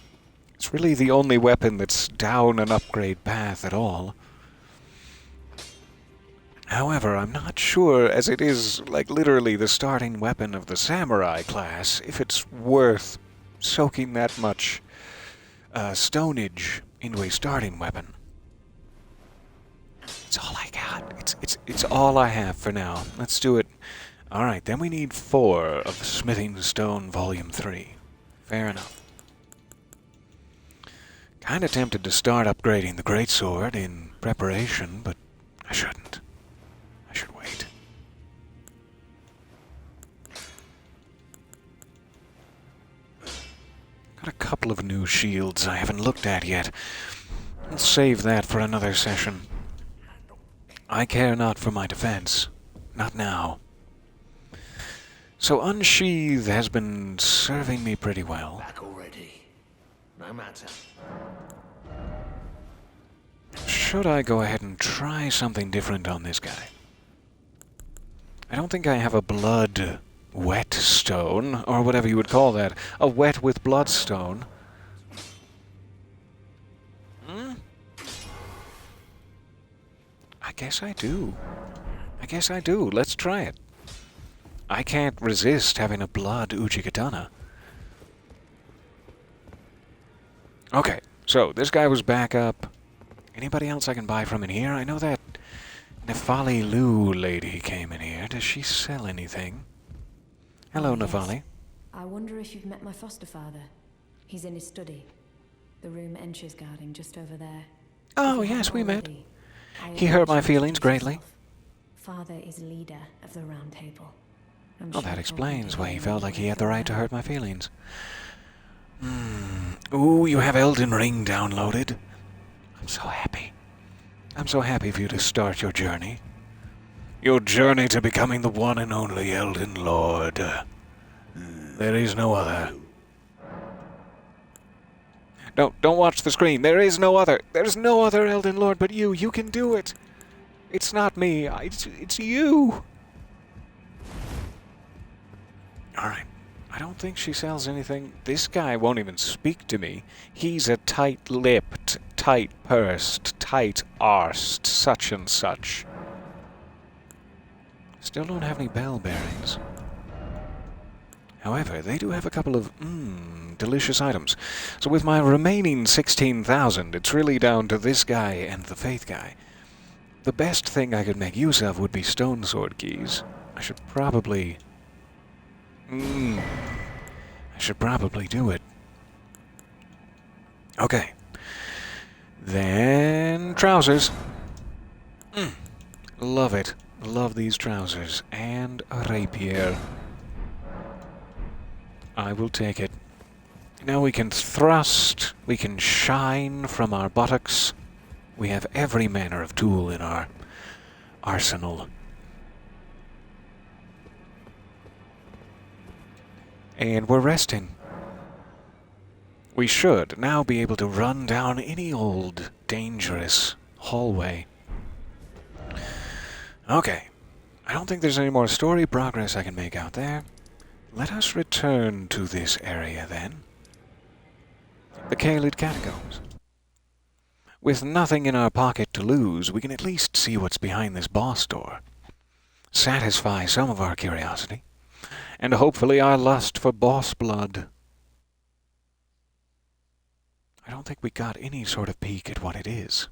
It's really the only weapon that's down an upgrade path at all. However, I'm not sure, as it is, like, literally the starting weapon of the samurai class, if it's worth soaking that much stonage into a starting weapon. It's all I got. It's all I have for now. Let's do it. Alright, then we need 4 of Smithing Stone Volume 3. Fair enough. Kinda tempted to start upgrading the Greatsword in preparation, but I shouldn't. I should wait. Got a couple of new shields I haven't looked at yet. I'll save that for another session. I care not for my defense. Not now. So Unsheath has been serving me pretty well. back already. No matter. Should I go ahead and try something different on this guy? I don't think I have a blood wet stone, or whatever you would call that. A wet with blood stone. I guess I do. Let's try it. I can't resist having a blood Uchigatana. Okay, so this guy was back up. Anybody else I can buy from in here? I know that Nefali Lu lady came in here. Does she sell anything? Hello, Yes. Nefali. I wonder if you've met my foster father. He's in his study. The room Ench is guarding just over there. Oh, If you yes, haven't we met. already, I He hurt urge my you to feelings introduce greatly. yourself. Father is leader of the Round Table. Well, that explains why he felt like he had the right to hurt my feelings. Ooh, you have Elden Ring downloaded. I'm so happy. I'm so happy for you to start your journey. Your journey to becoming the one and only Elden Lord. There is no other. No, don't watch the screen. There is no other. There's no other Elden Lord but you. You can do it. It's not me. It's you. Alright. I don't think she sells anything. This guy won't even speak to me. He's a tight-lipped, tight-pursed, tight-arsed such and such. Still don't have any bell bearings. However, they do have a couple of, delicious items. So with my remaining 16,000, it's really down to this guy and the Faith guy. The best thing I could make use of would be stone sword keys. I should probably do it. Okay. Then trousers. Love it. Love these trousers. And a rapier. I will take it. Now we can thrust, we can shine from our buttocks. We have every manner of tool in our arsenal. And we're resting. We should now be able to run down any old, dangerous hallway. Okay. I don't think there's any more story progress I can make out there. Let us return to this area, then. The Caelid Catacombs. With nothing in our pocket to lose, we can at least see what's behind this boss door. Satisfy some of our curiosity, and hopefully our lust for boss blood. I don't think we got any sort of peek at what it is,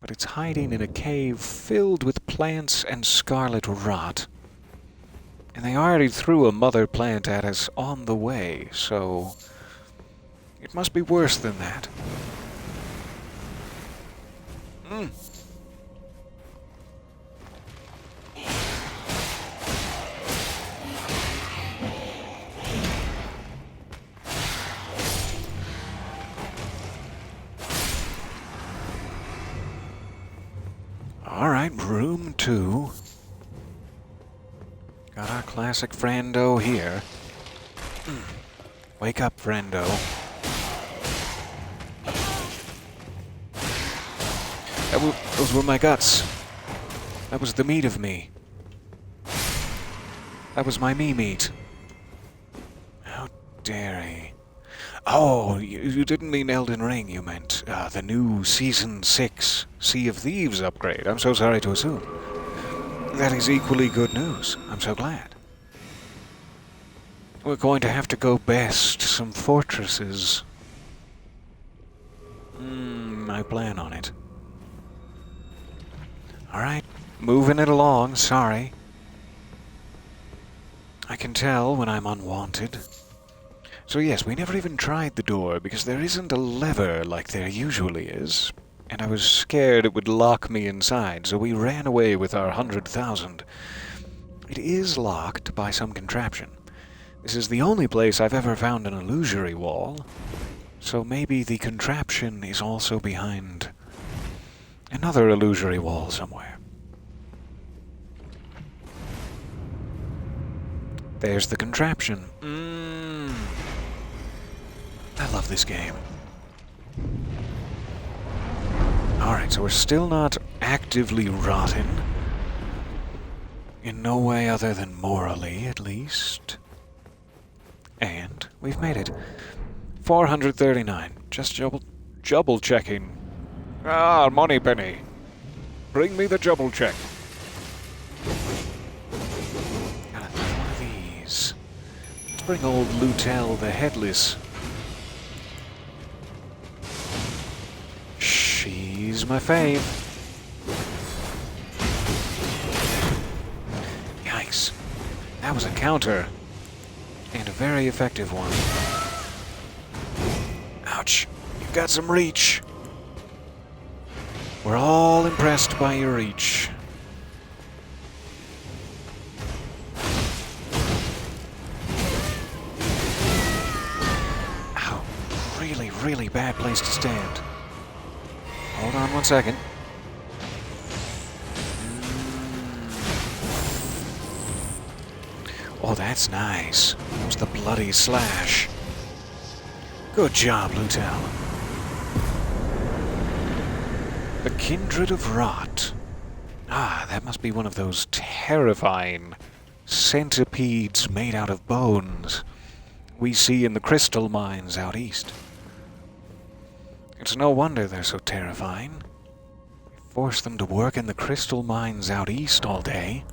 but it's hiding in a cave filled with plants and scarlet rot. And they already threw a mother plant at us on the way, so it must be worse than that. Alright, room 2. Got our classic friendo here. Wake up, friendo. Those were my guts. That was the meat of me. That was my meat. How dare he? Oh, you didn't mean Elden Ring, you meant the new Season 6 Sea of Thieves upgrade. I'm so sorry to assume. That is equally good news. I'm so glad. We're going to have to go best some fortresses. I plan on it. Alright, moving it along, sorry. I can tell when I'm unwanted. So yes, we never even tried the door because there isn't a lever like there usually is. And I was scared it would lock me inside, so we ran away with our 100,000. It is locked by some contraption. This is the only place I've ever found an illusory wall, so maybe the contraption is also behind another illusory wall somewhere. There's the contraption. I love this game. Alright, so we're still not actively rotten. In no way other than morally, at least. And we've made it. 439. Just double checking. Ah, money penny. Bring me the double check. Got one of these. Let's bring old Lutel the Headless. She's my fave. Yikes. That was a counter. And a very effective one. Ouch. You've got some reach. We're all impressed by your reach. really bad place to stand. Hold on one second. Oh, that's nice. That was the bloody slash. Good job, Lutel. A Kindred of Rot. Ah, that must be one of those terrifying centipedes made out of bones we see in the crystal mines out east. It's no wonder they're so terrifying. Force them to work in the crystal mines out east all day.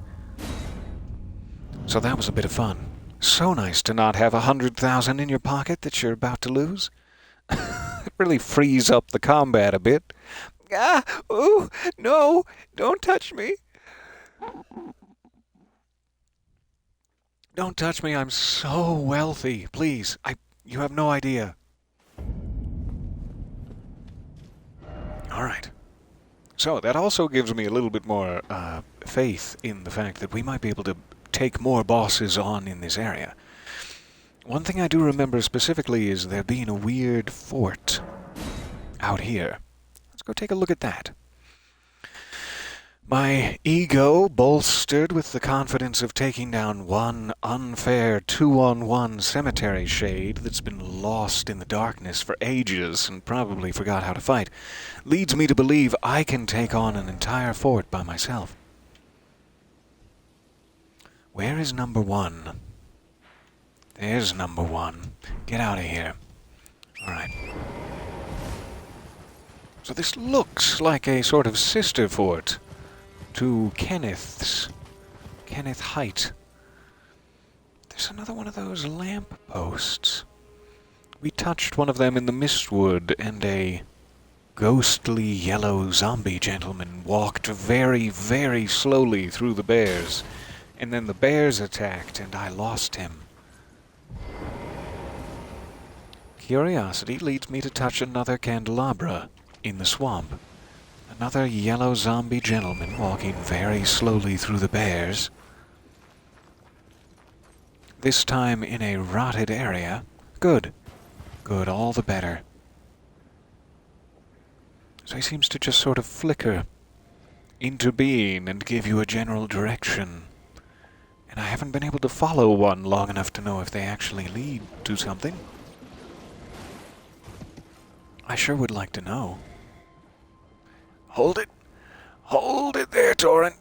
So that was a bit of fun. So nice to not have 100,000 in your pocket that you're about to lose. It really frees up the combat a bit. Ah! Ooh! No! Don't touch me! Don't touch me, I'm so wealthy. Please, you have no idea. Alright. So, that also gives me a little bit more faith in the fact that we might be able to take more bosses on in this area. One thing I do remember specifically is there being a weird fort out here. Let's go take a look at that. My ego, bolstered with the confidence of taking down one unfair 2-on-1 cemetery shade that's been lost in the darkness for ages and probably forgot how to fight, leads me to believe I can take on an entire fort by myself. Where is number 1? There's number 1. Get out of here. Alright. So this looks like a sort of sister fort to Kenneth Height. There's another one of those lamp posts. We touched one of them in the Mistwood, and a ghostly yellow zombie gentleman walked very, very slowly through the bears. And then the bears attacked, and I lost him. Curiosity leads me to touch another candelabra in the swamp. Another yellow zombie gentleman walking very slowly through the bears. This time in a rotted area. Good. Good, all the better. So he seems to just sort of flicker into being and give you a general direction. And I haven't been able to follow one long enough to know if they actually lead to something. I sure would like to know. Hold it. Hold it there, Torrent.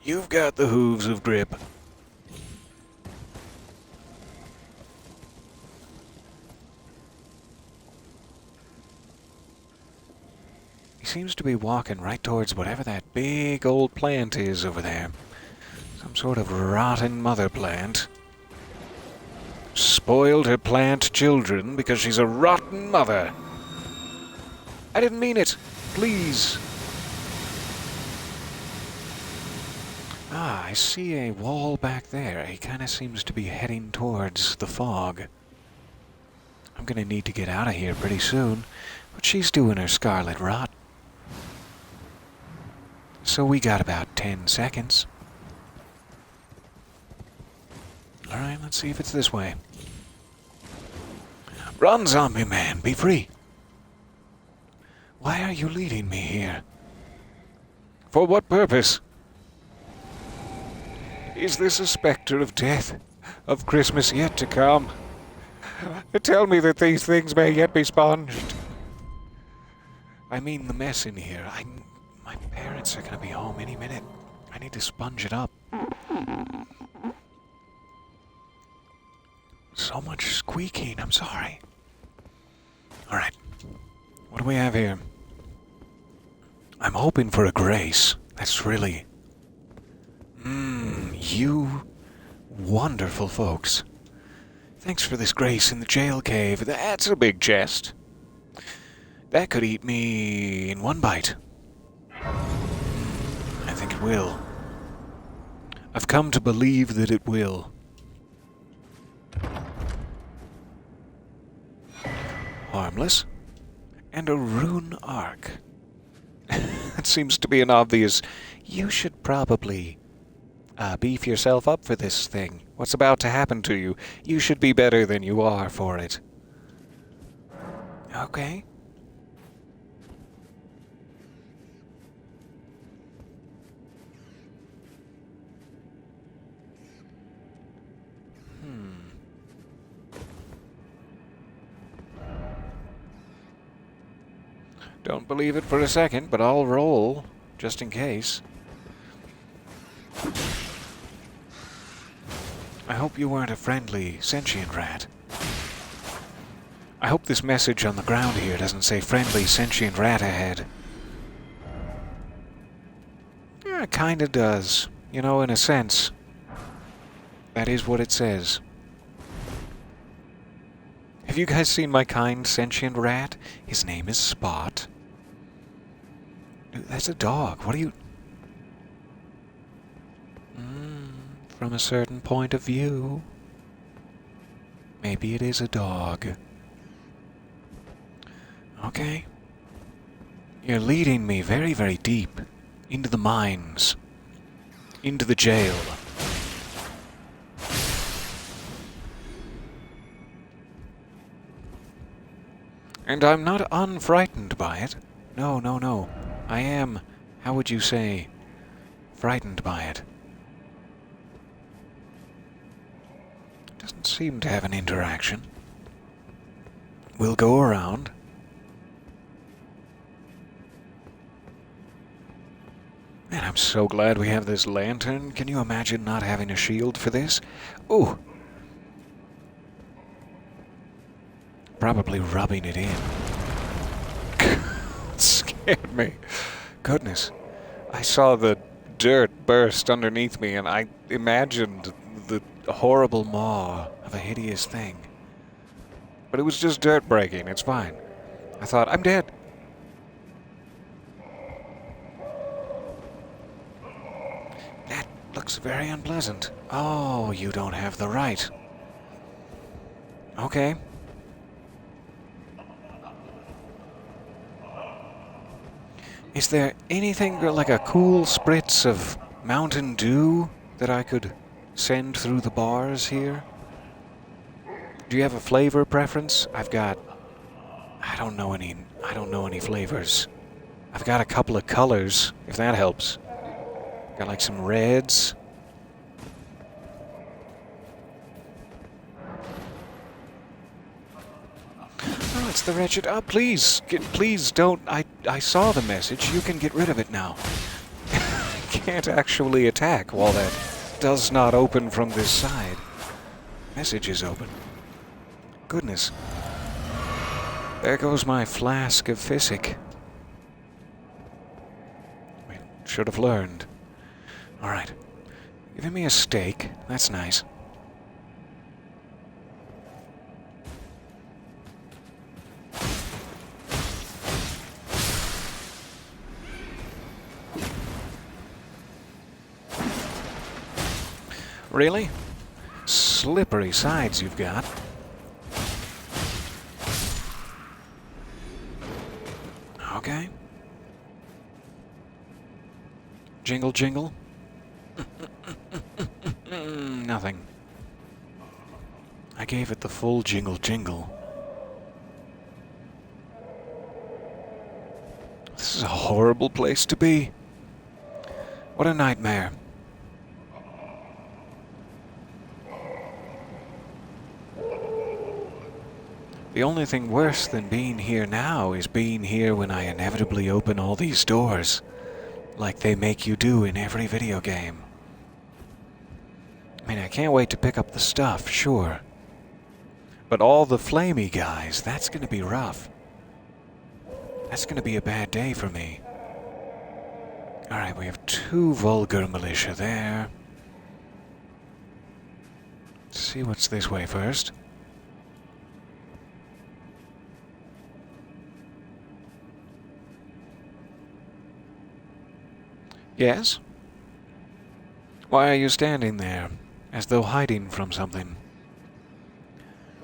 You've got the hooves of grip. He seems to be walking right towards whatever that big old plant is over there. Some sort of rotten mother plant. Spoiled her plant children because she's a rotten mother. I didn't mean it. Please. Ah, I see a wall back there. He kind of seems to be heading towards the fog. I'm gonna need to get out of here pretty soon, but she's doing her scarlet rot. So we got about 10 seconds. Alright, let's see if it's this way. Run, zombie man, be free. Why are you leading me here? For what purpose? Is this a specter of death, of Christmas yet to come? Tell me that these things may yet be sponged. I mean the mess in here. My parents are gonna be home any minute. I need to sponge it up. So much squeaking, I'm sorry. Alright. What do we have here? I'm hoping for a grace. That's really... you wonderful folks. Thanks for this grace in the jail cave. That's a big chest. That could eat me in one bite. I think it will. I've come to believe that it will. Harmless. And a rune arc. It seems to be an obvious... You should probably beef yourself up for this thing. What's about to happen to you? You should be better than you are for it. Okay. Don't believe it for a second, but I'll roll, just in case. I hope you weren't a friendly, sentient rat. I hope this message on the ground here doesn't say friendly, sentient rat ahead. Yeah, it kinda does. You know, in a sense. That is what it says. Have you guys seen my kind, sentient rat? His name is Spot. Dude, that's a dog. What are you... From a certain point of view, maybe it is a dog. Okay. You're leading me very, very deep into the mines, into the jail. And I'm not unfrightened by it. No, no, no. I am, how would you say, frightened by it. Doesn't seem to have an interaction. We'll go around. Man, I'm so glad we have this lantern. Can you imagine not having a shield for this? Ooh. Probably rubbing it in. It scared me. Goodness. I saw the dirt burst underneath me and I imagined the horrible maw of a hideous thing. But it was just dirt breaking. It's fine. I thought, I'm dead. That looks very unpleasant. Oh, you don't have the right. Okay. Is there anything like a cool spritz of Mountain Dew that I could send through the bars here? Do you have a flavor preference? I don't know any flavors. I've got a couple of colors, if that helps. Got like some reds. Oh, it's the wretched. Oh, please, please don't. I saw the message. You can get rid of it now. Can't actually attack while that does not open from this side. Message is open. Goodness. There goes my flask of physic. I should have learned. Alright. Giving me a steak. That's nice. Really? Slippery sides you've got. Okay. Jingle, jingle. Nothing. I gave it the full jingle, jingle. This is a horrible place to be. What a nightmare. The only thing worse than being here now is being here when I inevitably open all these doors, like they make you do in every video game. I mean, I can't wait to pick up the stuff, sure. But all the flamey guys, that's gonna be rough. That's gonna be a bad day for me. Alright, we have 2 vulgar militia there. Let's see what's this way first. Yes? Why are you standing there, as though hiding from something?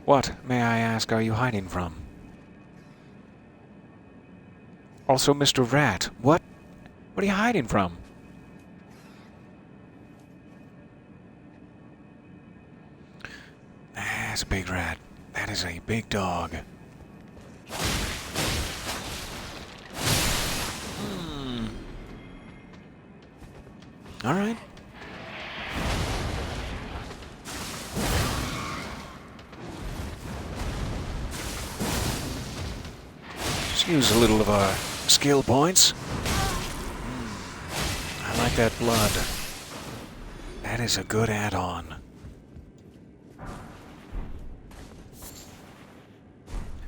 What, may I ask, are you hiding from? Also, Mr. Rat, what are you hiding from? That's a big rat. That is a big dog. Alright. Let's use a little of our skill points. I like that blood. That is a good add-on.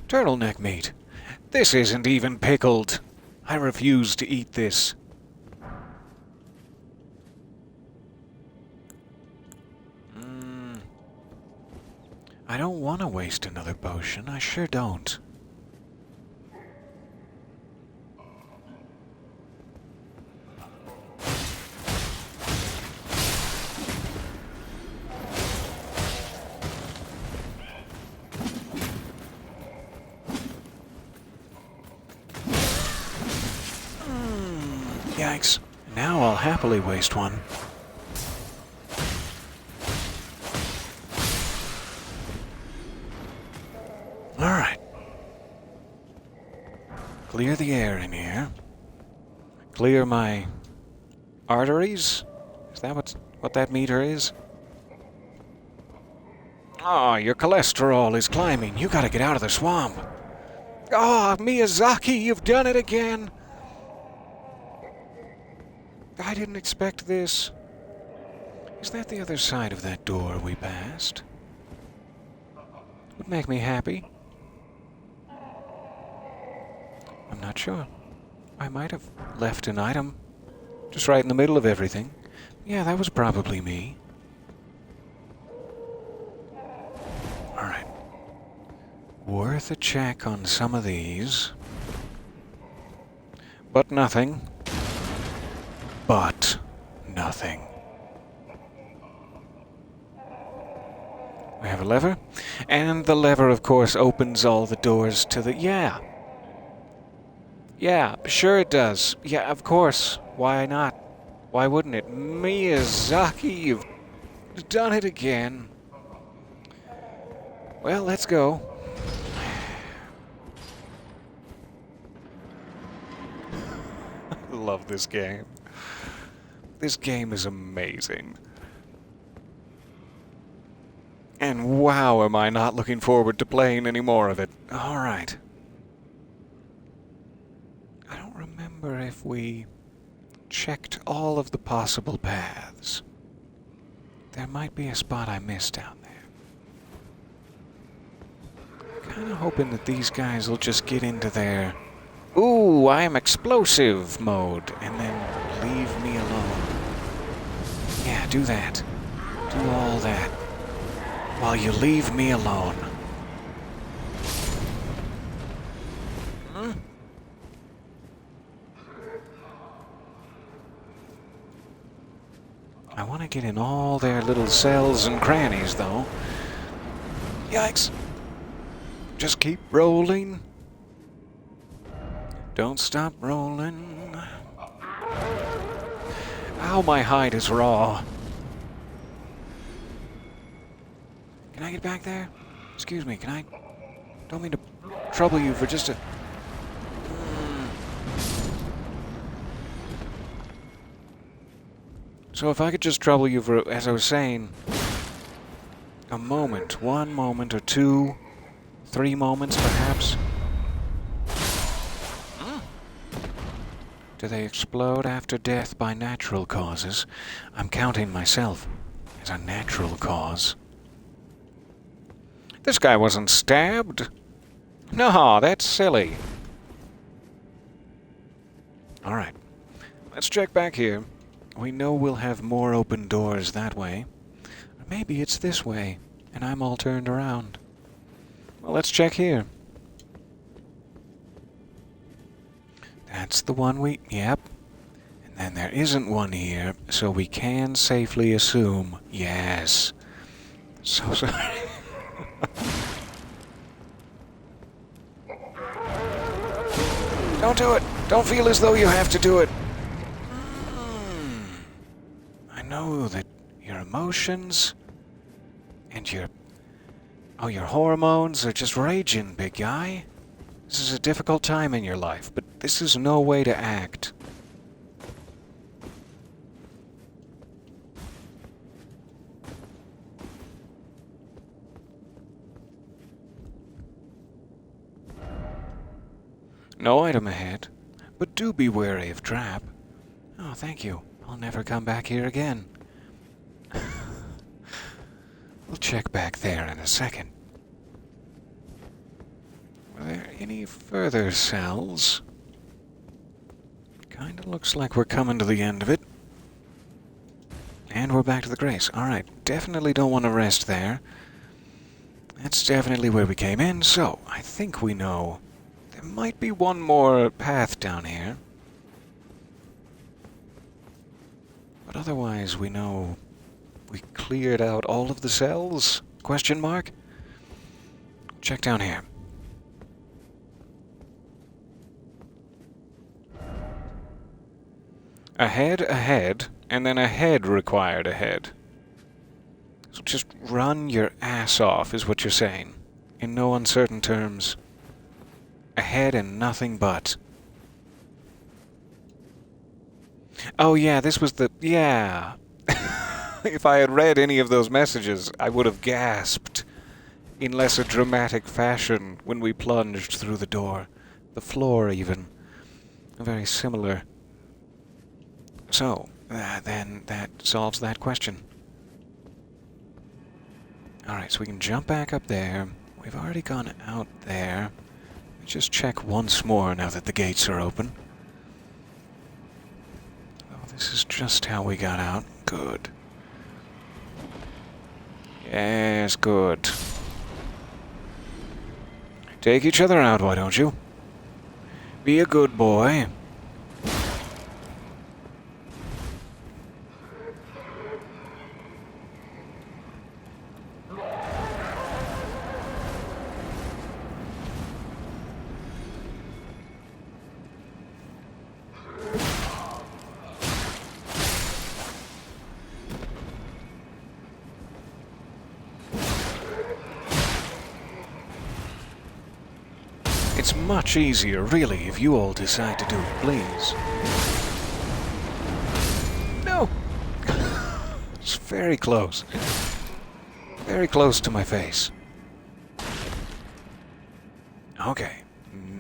Turtleneck meat. This isn't even pickled. I refuse to eat this. I don't want to waste another potion. I sure don't. Yikes. Now I'll happily waste one. Alright. Clear the air in here. Clear my arteries? Is that what that meter is? Oh, your cholesterol is climbing. You gotta get out of the swamp. Oh, Miyazaki, you've done it again. I didn't expect this. Is that the other side of that door we passed? Would make me happy. I'm not sure. I might have left an item just right in the middle of everything. Yeah, that was probably me. Alright. Worth a check on some of these. But nothing. But nothing. We have a lever. And the lever, of course, opens all the doors to the... Yeah. Yeah, sure it does. Yeah, of course. Why not? Why wouldn't it? Miyazaki, you've done it again. Well, let's go. I love this game. This game is amazing. And wow, am I not looking forward to playing any more of it. Alright. I don't remember if we checked all of the possible paths. There might be a spot I missed down there. Kinda hoping that these guys will just get into their "ooh, I'm explosive" mode and then leave me alone. Yeah, do that. Do all that. While you leave me alone. I want to get in all their little cells and crannies, though. Yikes. Just keep rolling. Don't stop rolling. Ow, my hide is raw. Can I get back there? Excuse me, can I... Don't mean to trouble you for just a... So if I could just trouble you for, as I was saying, a moment, 1 moment or 2, 3 moments perhaps. Do they explode after death by natural causes? I'm counting myself as a natural cause. This guy wasn't stabbed. No, that's silly. Alright, let's check back here. We know we'll have more open doors that way. Or maybe it's this way, and I'm all turned around. Well, let's check here. That's the one we... Yep. And then there isn't one here, so we can safely assume... Yes. So sorry. Don't do it! Don't feel as though you have to do it! I know that your emotions and your hormones are just raging, big guy. This is a difficult time in your life, but this is no way to act. No item ahead, but do be wary of trap. Oh, thank you. I'll never come back here again. We'll check back there in a second. Were there any further cells? Kinda looks like we're coming to the end of it. And we're back to the Grace. Alright, definitely don't want to rest there. That's definitely where we came in, so I think we know. There might be one more path down here. But otherwise we know we cleared out all of the cells? Question mark? Check down here. Ahead, and then ahead required ahead. So just run your ass off, is what you're saying. In no uncertain terms. Ahead and nothing but. Oh yeah, this was the... yeah. If I had read any of those messages, I would have gasped in less a dramatic fashion when we plunged through the door. The floor, even. Very similar. So, then that solves that question. Alright, so we can jump back up there. We've already gone out there. Just check once more now that the gates are open. Oh, this is just how we got out. Good. Yes, good. Take each other out, why don't you? Be a good boy. It's much easier, really, if you all decide to do it, please. No! It's very close. Very close to my face. Okay.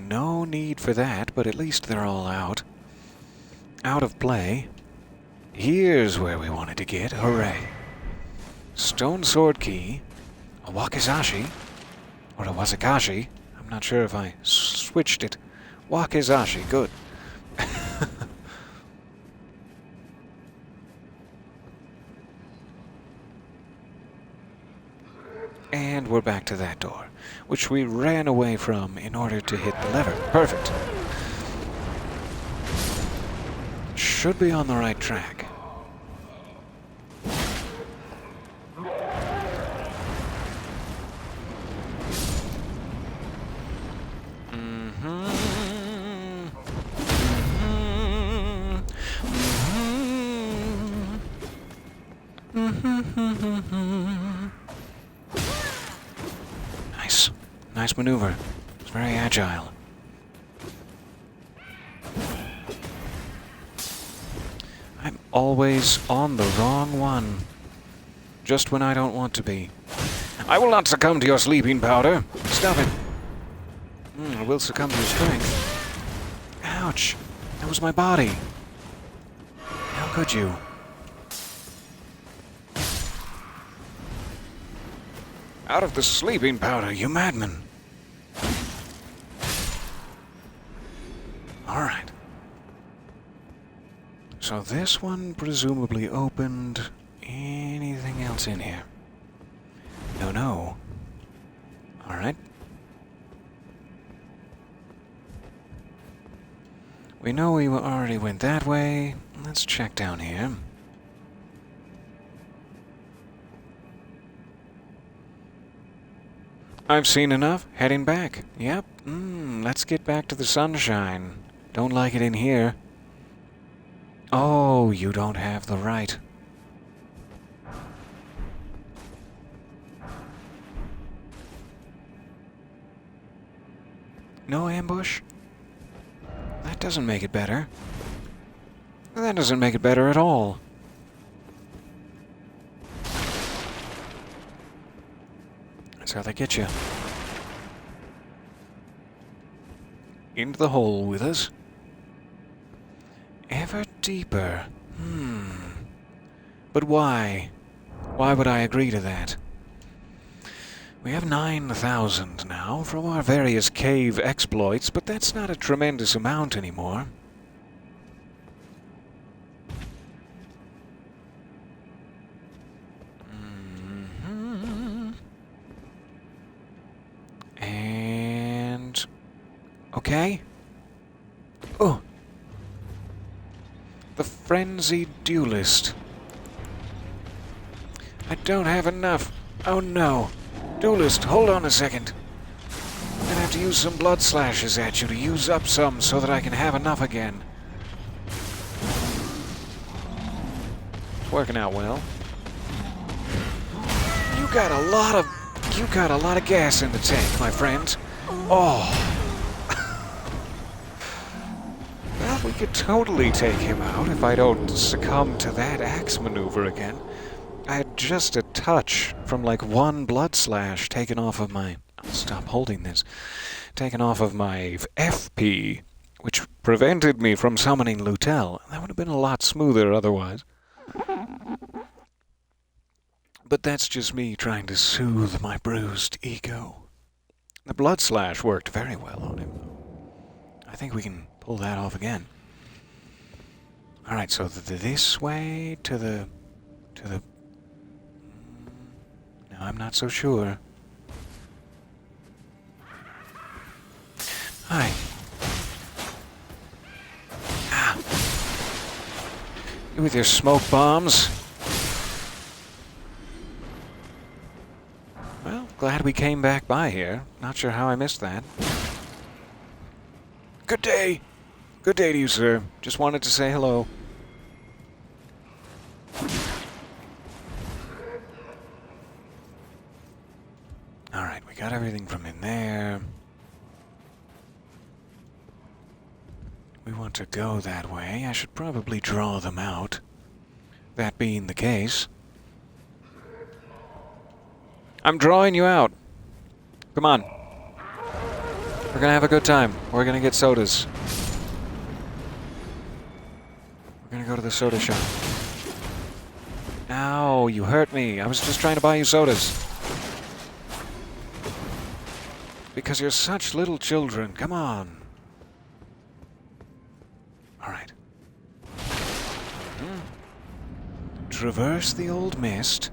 No need for that, but at least they're all out. Out of play. Here's where we wanted to get. Hooray. Stone sword key. A wakizashi. Or a wasakashi. I'm not sure if I switched it. Wakizashi, good. And we're back to that door, which we ran away from in order to hit the lever. Perfect. Should be on the right track. Nice. Nice maneuver. It's very agile. I'm always on the wrong one. Just when I don't want to be. I will not succumb to your sleeping powder. Stop it. I will succumb to your strength. Ouch. That was my body. How could you? Out of the sleeping powder, you madman! Alright. So this one presumably opened. Anything else in here? No. Alright. We know we already went that way. Let's check down here. I've seen enough. Heading back. Yep. Let's get back to the sunshine. Don't like it in here. Oh, you don't have the right. No ambush? That doesn't make it better. That doesn't make it better at all. That's how they get you. into the hole with us. Ever deeper. But why? Why would I agree to that? We have 9,000 now from our various cave exploits, but that's not a tremendous amount anymore. And... okay. Oh! The Frenzied Duelist. I don't have enough. Oh no. Duelist, hold on a second. I'm gonna have to use some blood slashes at you to use up some so that I can have enough again. It's working out well. You got a lot of gas in the tank, my friend. Oh. Well, we could totally take him out if I don't succumb to that axe maneuver again. I had just a touch from like one blood slash taken off of my... I'll stop holding this. Taken off of my FP, which prevented me from summoning Lutel. That would have been a lot smoother otherwise. But that's just me trying to soothe my bruised ego. The blood slash worked very well on him. I think we can pull that off again. Alright, so this way to the... No, I'm not so sure. Hi. Ah. You with your smoke bombs. Well, glad we came back by here. Not sure how I missed that. Good day. Good day to you, sir. Just wanted to say hello. Alright, we got everything from in there. We want to go that way. I should probably draw them out. That being the case. I'm drawing you out. Come on. We're gonna have a good time. We're gonna get sodas. We're gonna go to the soda shop. Ow, you hurt me. I was just trying to buy you sodas. Because you're such little children. Come on. Alright. Traverse the old mist.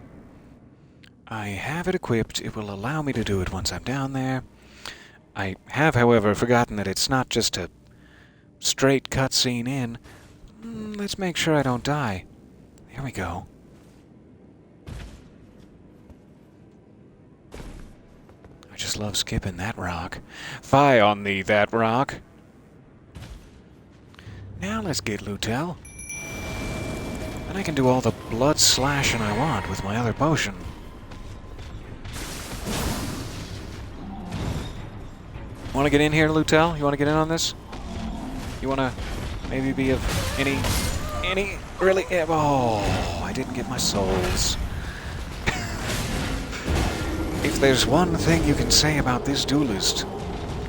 I have it equipped. It will allow me to do it once I'm down there. I have, however, forgotten that it's not just a straight cutscene in. Let's make sure I don't die. Here we go. I just love skipping that rock. Fie on thee, that rock. Now let's get Lutel. And I can do all the blood slashing I want with my other potion. Want to get in here, Lutel? You want to get in on this? You want to maybe be of any really... Oh, I didn't get my souls. If there's one thing you can say about this duelist,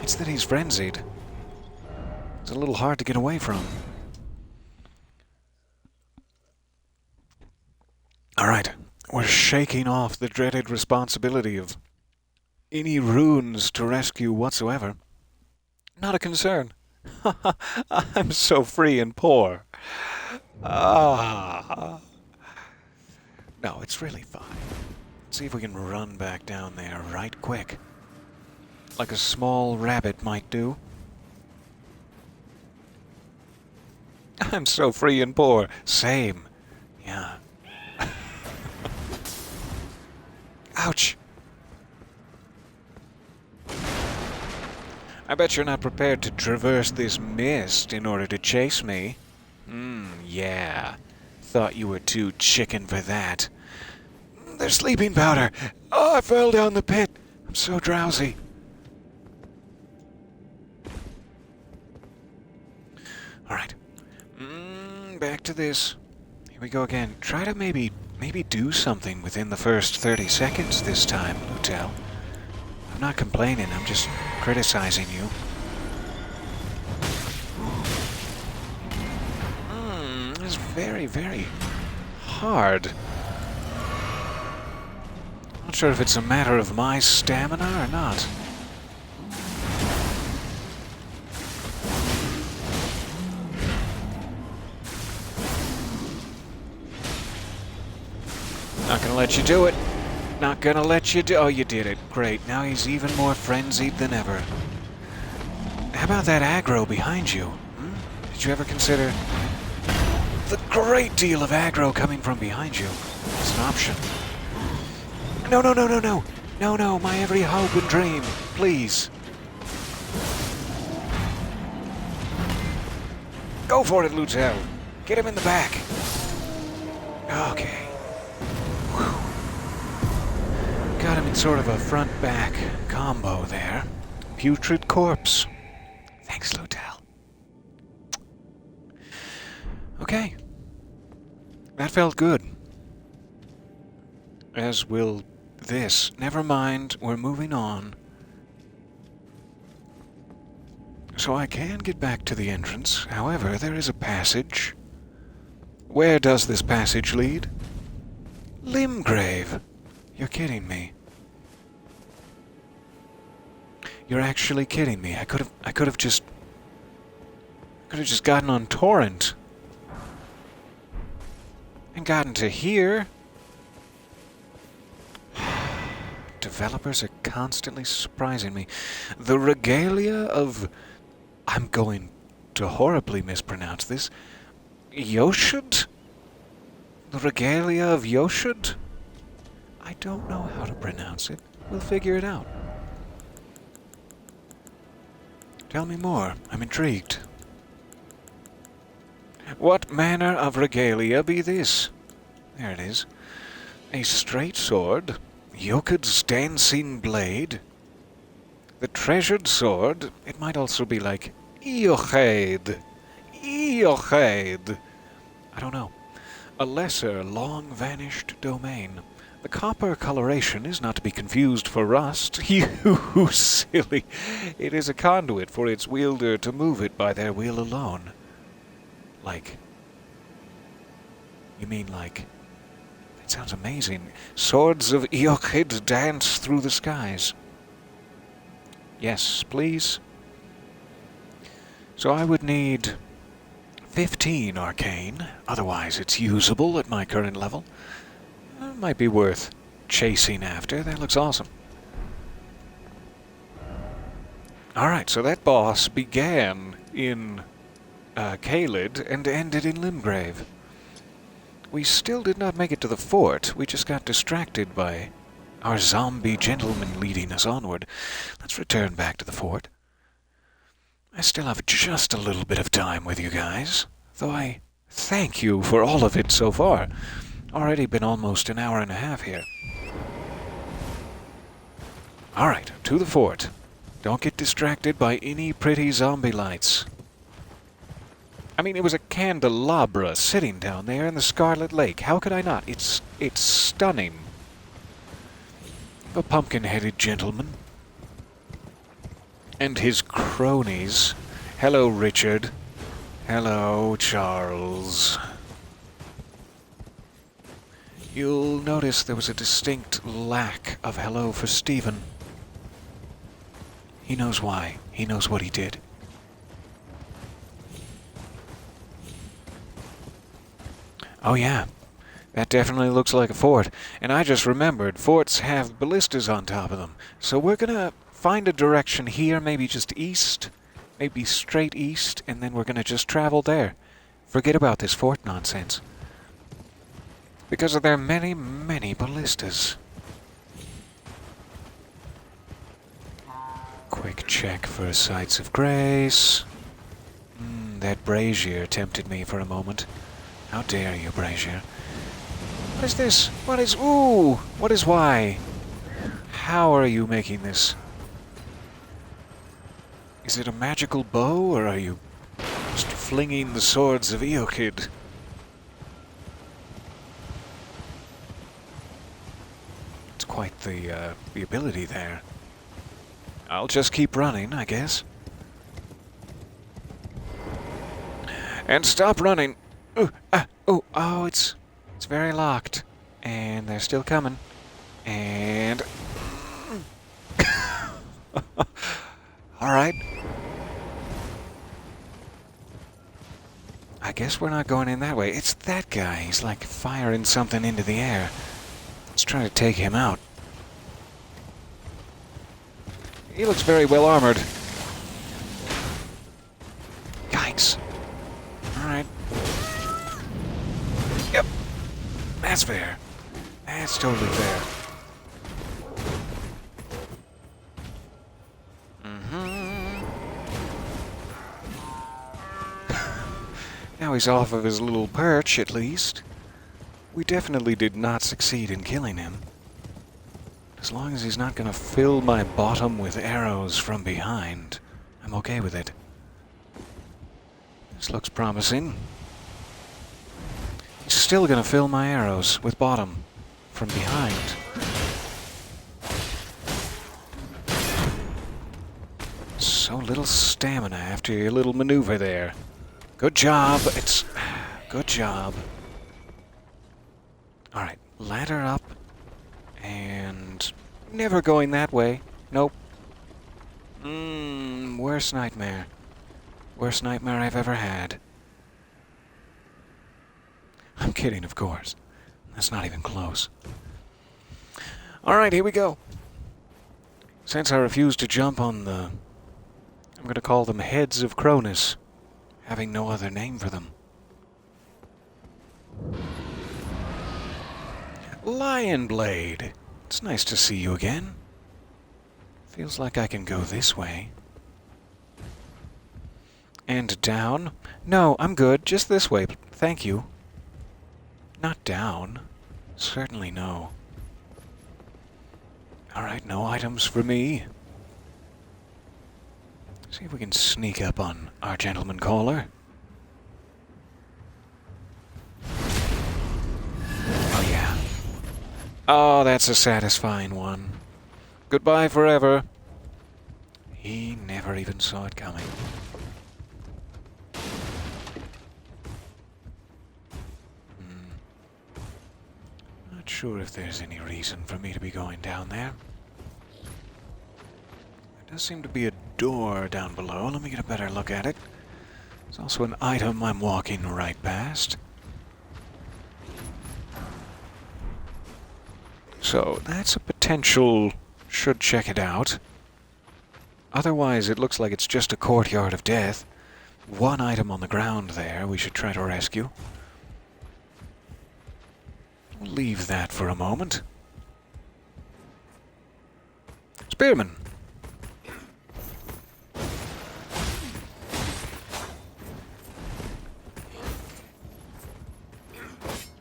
it's that he's frenzied. It's a little hard to get away from. Alright, we're shaking off the dreaded responsibility of any runes to rescue whatsoever. Not a concern. I'm so free and poor. Ah. No, it's really fine. Let's see if we can run back down there right quick. Like a small rabbit might do. I'm so free and poor. Same. Yeah. Ouch. I bet you're not prepared to traverse this mist in order to chase me. Yeah. Thought you were too chicken for that. There's sleeping powder. Oh, I fell down the pit. I'm so drowsy. Alright. Back to this. Here we go again. Try to maybe do something within the first 30 seconds this time, Lutel. I'm not complaining, I'm just criticizing you. very, very hard. Not sure if it's a matter of my stamina or not. Not gonna let you do it. Not gonna let you do... Oh, you did it. Great. Now he's even more frenzied than ever. How about that aggro behind you? Did you ever consider the great deal of aggro coming from behind you as an option? No, no, no, no, no. No, no, my every hope and dream. Please. Go for it, Lutel. Get him in the back. Okay. Got him in sort of a front-back combo there. Putrid corpse. Thanks, Lutel. Okay. That felt good. As will this. Never mind, we're moving on. So I can get back to the entrance. However, there is a passage. Where does this passage lead? Limgrave. You're kidding me. You're actually kidding me. I could have just gotten on torrent and gotten to here. Developers are constantly surprising me. The regalia of... I'm going to horribly mispronounce this. Yoshud? The regalia of Yoshud? I don't know how to pronounce it. We'll figure it out. Tell me more. I'm intrigued. What manner of regalia be this? There it is. A straight sword, Yokud's dancing blade, the treasured sword. It might also be like Eochaid. Eochaid. I don't know. A lesser, long-vanished domain. The copper coloration is not to be confused for rust. You silly. It is a conduit for its wielder to move it by their will alone. Like... You mean like... That sounds amazing. Swords of Eochid dance through the skies. Yes, please. So I would need 15 arcane. Otherwise it's usable at my current level. Might be worth chasing after. That looks awesome. Alright, so that boss began in Caelid and ended in Limgrave. We still did not make it to the fort. We just got distracted by our zombie gentleman leading us onward. Let's return back to the fort. I still have just a little bit of time with you guys, though I thank you for all of it so far. Already been almost an hour and a half here. Alright, to the fort. Don't get distracted by any pretty zombie lights. I mean, it was a candelabra sitting down there in the Scarlet Lake. How could I not? It's stunning. A pumpkin-headed gentleman. And his cronies. Hello, Richard. Hello, Charles. You'll notice there was a distinct lack of hello for Stephen. He knows why. He knows what he did. Oh yeah, that definitely looks like a fort. And I just remembered, forts have ballistas on top of them. So we're gonna find a direction here, maybe just east, maybe straight east, and then we're gonna just travel there. Forget about this fort nonsense. Because there are many, many ballistas. Quick check for sights of grace. That brazier tempted me for a moment. How dare you, brazier? What is this? What is... Ooh! What is why? How are you making this? Is it a magical bow, or are you just flinging the swords of Eochid? Quite the ability there. I'll just keep running, I guess. And stop running. Oh, it's very locked. And they're still coming. And... Alright. I guess we're not going in that way. It's that guy. He's like firing something into the air. Let's try to take him out. He looks very well armored. Yikes. Alright. Yep. That's fair. That's totally fair. Now he's off of his little perch, at least. We definitely did not succeed in killing him. As long as he's not gonna fill my bottom with arrows from behind, I'm okay with it. This looks promising. He's still gonna fill my arrows with bottom from behind. So little stamina after your little maneuver there. Good job. Good job. Alright, ladder up. And never going that way. Nope. Worst nightmare. Worst nightmare I've ever had. I'm kidding, of course. That's not even close. Alright, here we go. Since I refuse to jump on the... I'm going to call them Heads of Cronus, having no other name for them. Lion Blade! It's nice to see you again. Feels like I can go this way. And down? No, I'm good. Just this way. Thank you. Not down. Certainly no. Alright, no items for me. See if we can sneak up on our gentleman caller. Oh, yeah. Oh, that's a satisfying one. Goodbye forever. He never even saw it coming. Not sure if there's any reason for me to be going down there. There does seem to be a door down below. Let me get a better look at it. There's also an item I'm walking right past. So that's a potential... should check it out. Otherwise, it looks like it's just a courtyard of death. One item on the ground there we should try to rescue. We'll leave that for a moment. Spearman!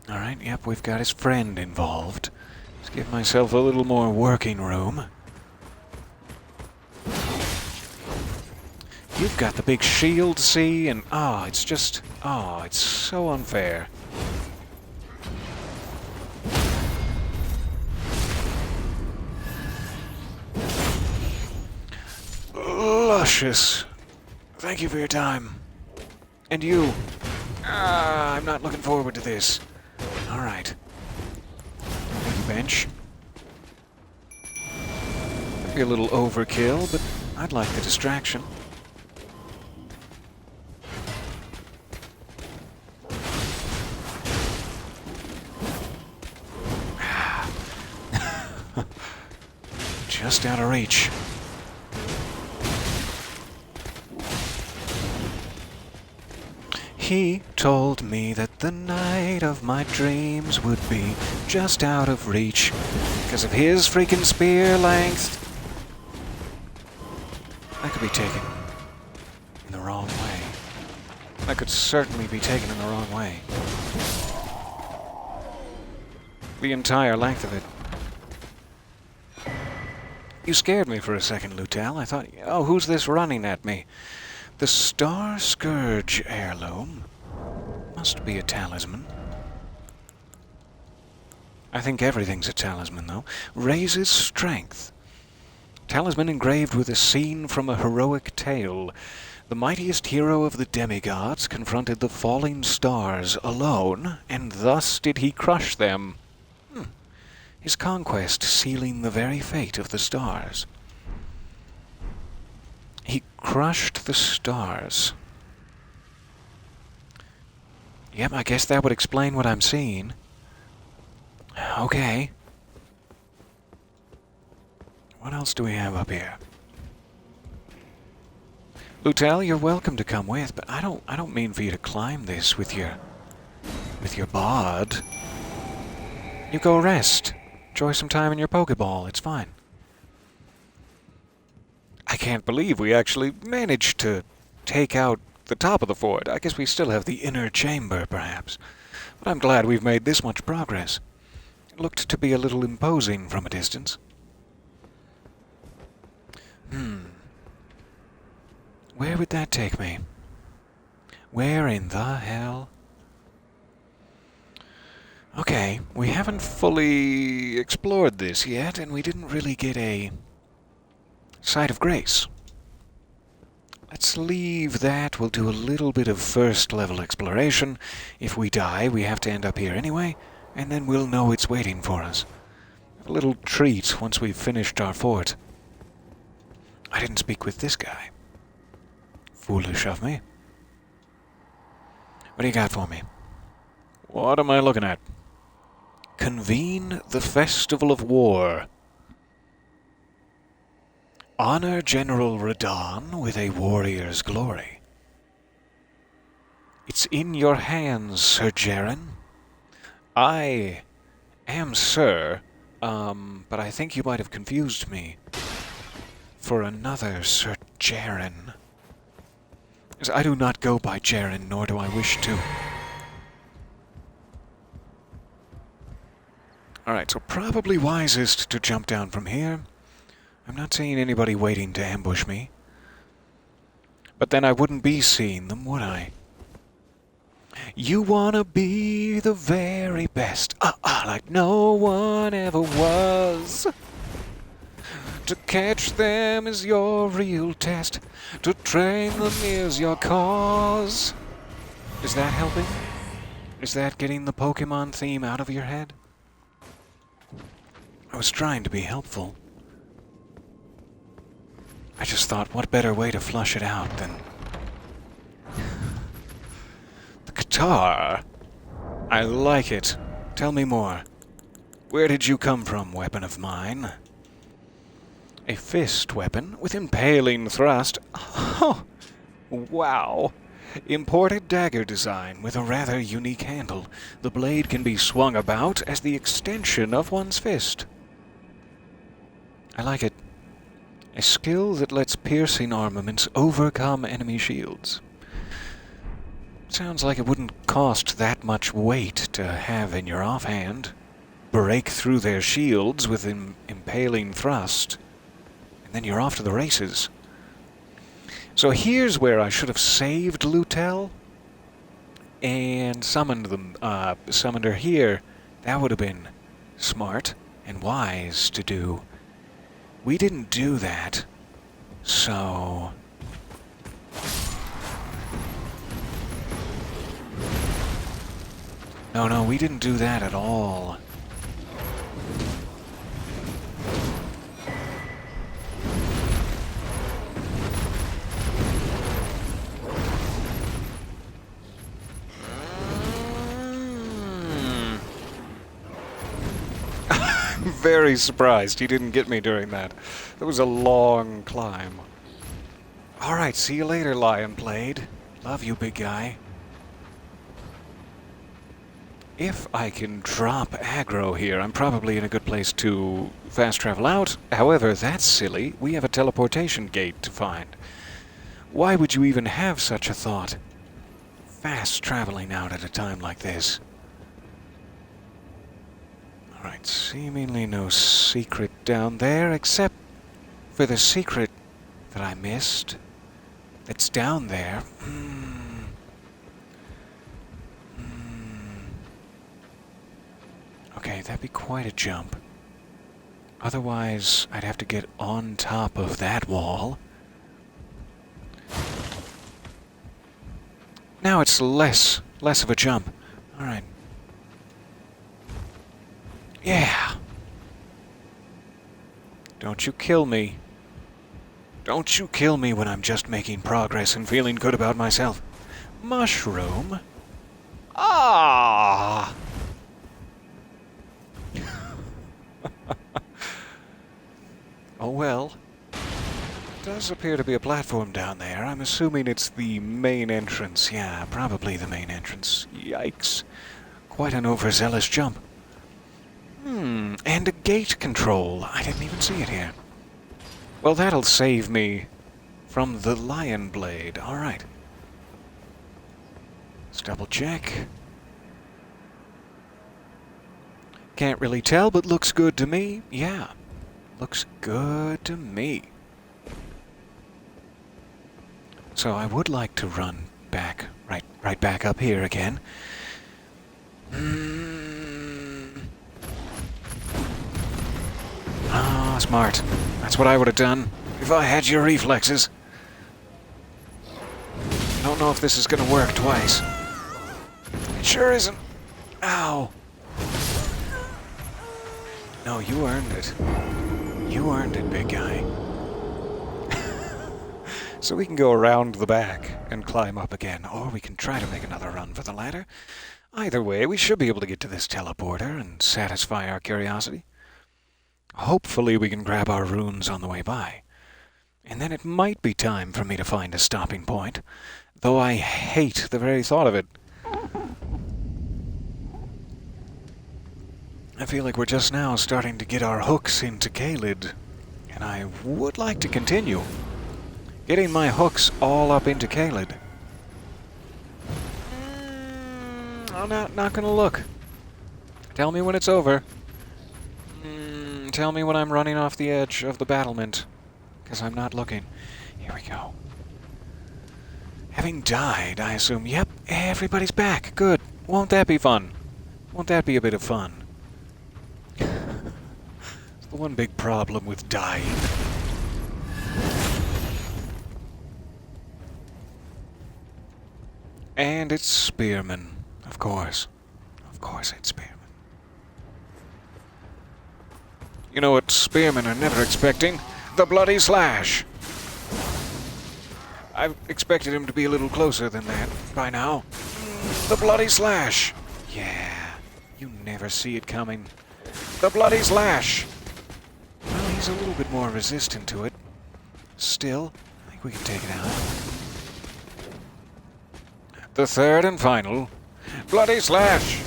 Alright, yep, we've got his friend involved. Let's give myself a little more working room. You've got the big shield, see, and it's just, it's so unfair. Luscious. Thank you for your time. And you. I'm not looking forward to this. Alright. Big bench. Might be a little overkill, but I'd like the distraction. Just out of reach. He told me that the night of my dreams would be just out of reach because of his freaking spear length. That could be taken in the wrong way. That could certainly be taken in the wrong way. The entire length of it. You scared me for a second, Lutel. I thought, oh, who's this running at me? The Star Scourge heirloom. Must be a talisman. I think everything's a talisman, though. Raises strength. Talisman engraved with a scene from a heroic tale. The mightiest hero of the demigods confronted the falling stars alone, and thus did he crush them. His conquest sealing the very fate of the stars. He crushed the stars. Yep, I guess that would explain what I'm seeing. Okay. What else do we have up here? Lutel, you're welcome to come with, but I don't mean for you to climb this with your bod. You go rest. Enjoy some time in your Pokeball. It's fine. I can't believe we actually managed to take out the top of the fort. I guess we still have the inner chamber, perhaps. But I'm glad we've made this much progress. It looked to be a little imposing from a distance. Where would that take me? Where in the hell? Okay, we haven't fully explored this yet, and we didn't really get a Site of Grace. Let's leave that. We'll do a little bit of first-level exploration. If we die, we have to end up here anyway, and then we'll know it's waiting for us. A little treat once we've finished our fort. I didn't speak with this guy. Foolish of me. What do you got for me? What am I looking at? Convene the Festival of War. Honor General Radon with a warrior's glory. It's in your hands, Sir Jaren. I am Sir, but I think you might have confused me for another Sir Jaren. As I do not go by Jaren, nor do I wish to. Alright, so probably wisest to jump down from here. I'm not seeing anybody waiting to ambush me. But then I wouldn't be seeing them, would I? You wanna be the very best, like no one ever was. To catch them is your real test. To train them is your cause. Is that helping? Is that getting the Pokemon theme out of your head? I was trying to be helpful. I just thought, what better way to flush it out than... The guitar. I like it. Tell me more. Where did you come from, weapon of mine? A fist weapon with impaling thrust. Oh, wow. Imported dagger design with a rather unique handle. The blade can be swung about as the extension of one's fist. I like it. A skill that lets piercing armaments overcome enemy shields. Sounds like it wouldn't cost that much weight to have in your offhand. Break through their shields with an impaling thrust. And then you're off to the races. So here's where I should have saved Lutel and summoned her here. That would have been smart and wise to do. We didn't do that, so... No, we didn't do that at all. Very surprised he didn't get me during that. It was a long climb. Alright, see you later, Lion Blade. Love you, big guy. If I can drop aggro here, I'm probably in a good place to fast travel out. However, that's silly. We have a teleportation gate to find. Why would you even have such a thought? Fast traveling out at a time like this. Alright, seemingly no secret down there, except for the secret that I missed. That's down there. Okay, that'd be quite a jump. Otherwise, I'd have to get on top of that wall. Now it's less of a jump. Alright. Yeah! Don't you kill me. Don't you kill me when I'm just making progress and feeling good about myself. Mushroom? Ah! Oh well. Does appear to be a platform down there. I'm assuming it's the main entrance. Yeah, probably the main entrance. Yikes. Quite an overzealous jump. And a gate control. I didn't even see it here. Well, that'll save me from the lion blade. Alright. Let's double check. Can't really tell, but looks good to me. Yeah. Looks good to me. So I would like to run back, right back up here again. Ah, smart. That's what I would have done if I had your reflexes. I don't know if this is gonna work twice. It sure isn't. Ow. No, you earned it. You earned it, big guy. So we can go around the back and climb up again, or we can try to make another run for the ladder. Either way, we should be able to get to this teleporter and satisfy our curiosity. Hopefully we can grab our runes on the way by. And then it might be time for me to find a stopping point, though I hate the very thought of it. I feel like we're just now starting to get our hooks into Caelid, and I would like to continue getting my hooks all up into Caelid. I'm not gonna look. Tell me when it's over. Tell me when I'm running off the edge of the battlement, because I'm not looking. Here we go. Having died, I assume. Yep, everybody's back. Good. Won't that be fun? Won't that be a bit of fun? It's the one big problem with dying. And it's Spearman. Of course. Of course it's Spearman. You know what Spearmen are never expecting? The bloody slash! I expected him to be a little closer than that by now. The bloody slash! Yeah, you never see it coming. The bloody slash! Well, he's a little bit more resistant to it. Still, I think we can take it out. The third and final. Bloody slash!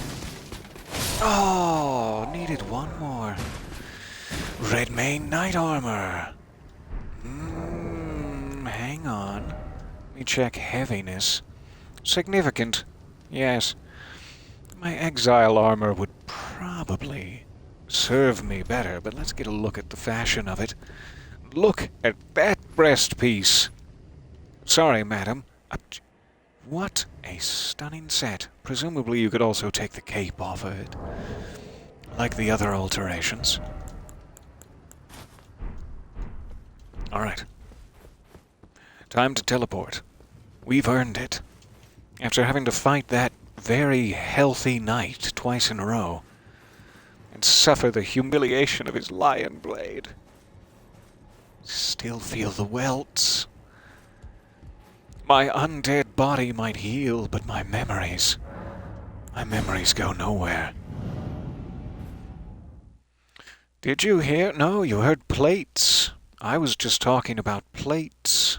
Oh, needed one more. Red Mane Knight Armor. Hang on. Let me check heaviness. Significant. Yes. My exile armor would probably serve me better, but let's get a look at the fashion of it. Look at that breast piece. Sorry, madam. What a stunning set. Presumably you could also take the cape off of it, like the other alterations. Alright. Time to teleport. We've earned it. After having to fight that very healthy knight twice in a row, and suffer the humiliation of his lion blade. Still feel the welts. My undead body might heal, but my memories go nowhere. Did you hear? No, you heard plates. I was just talking about plates.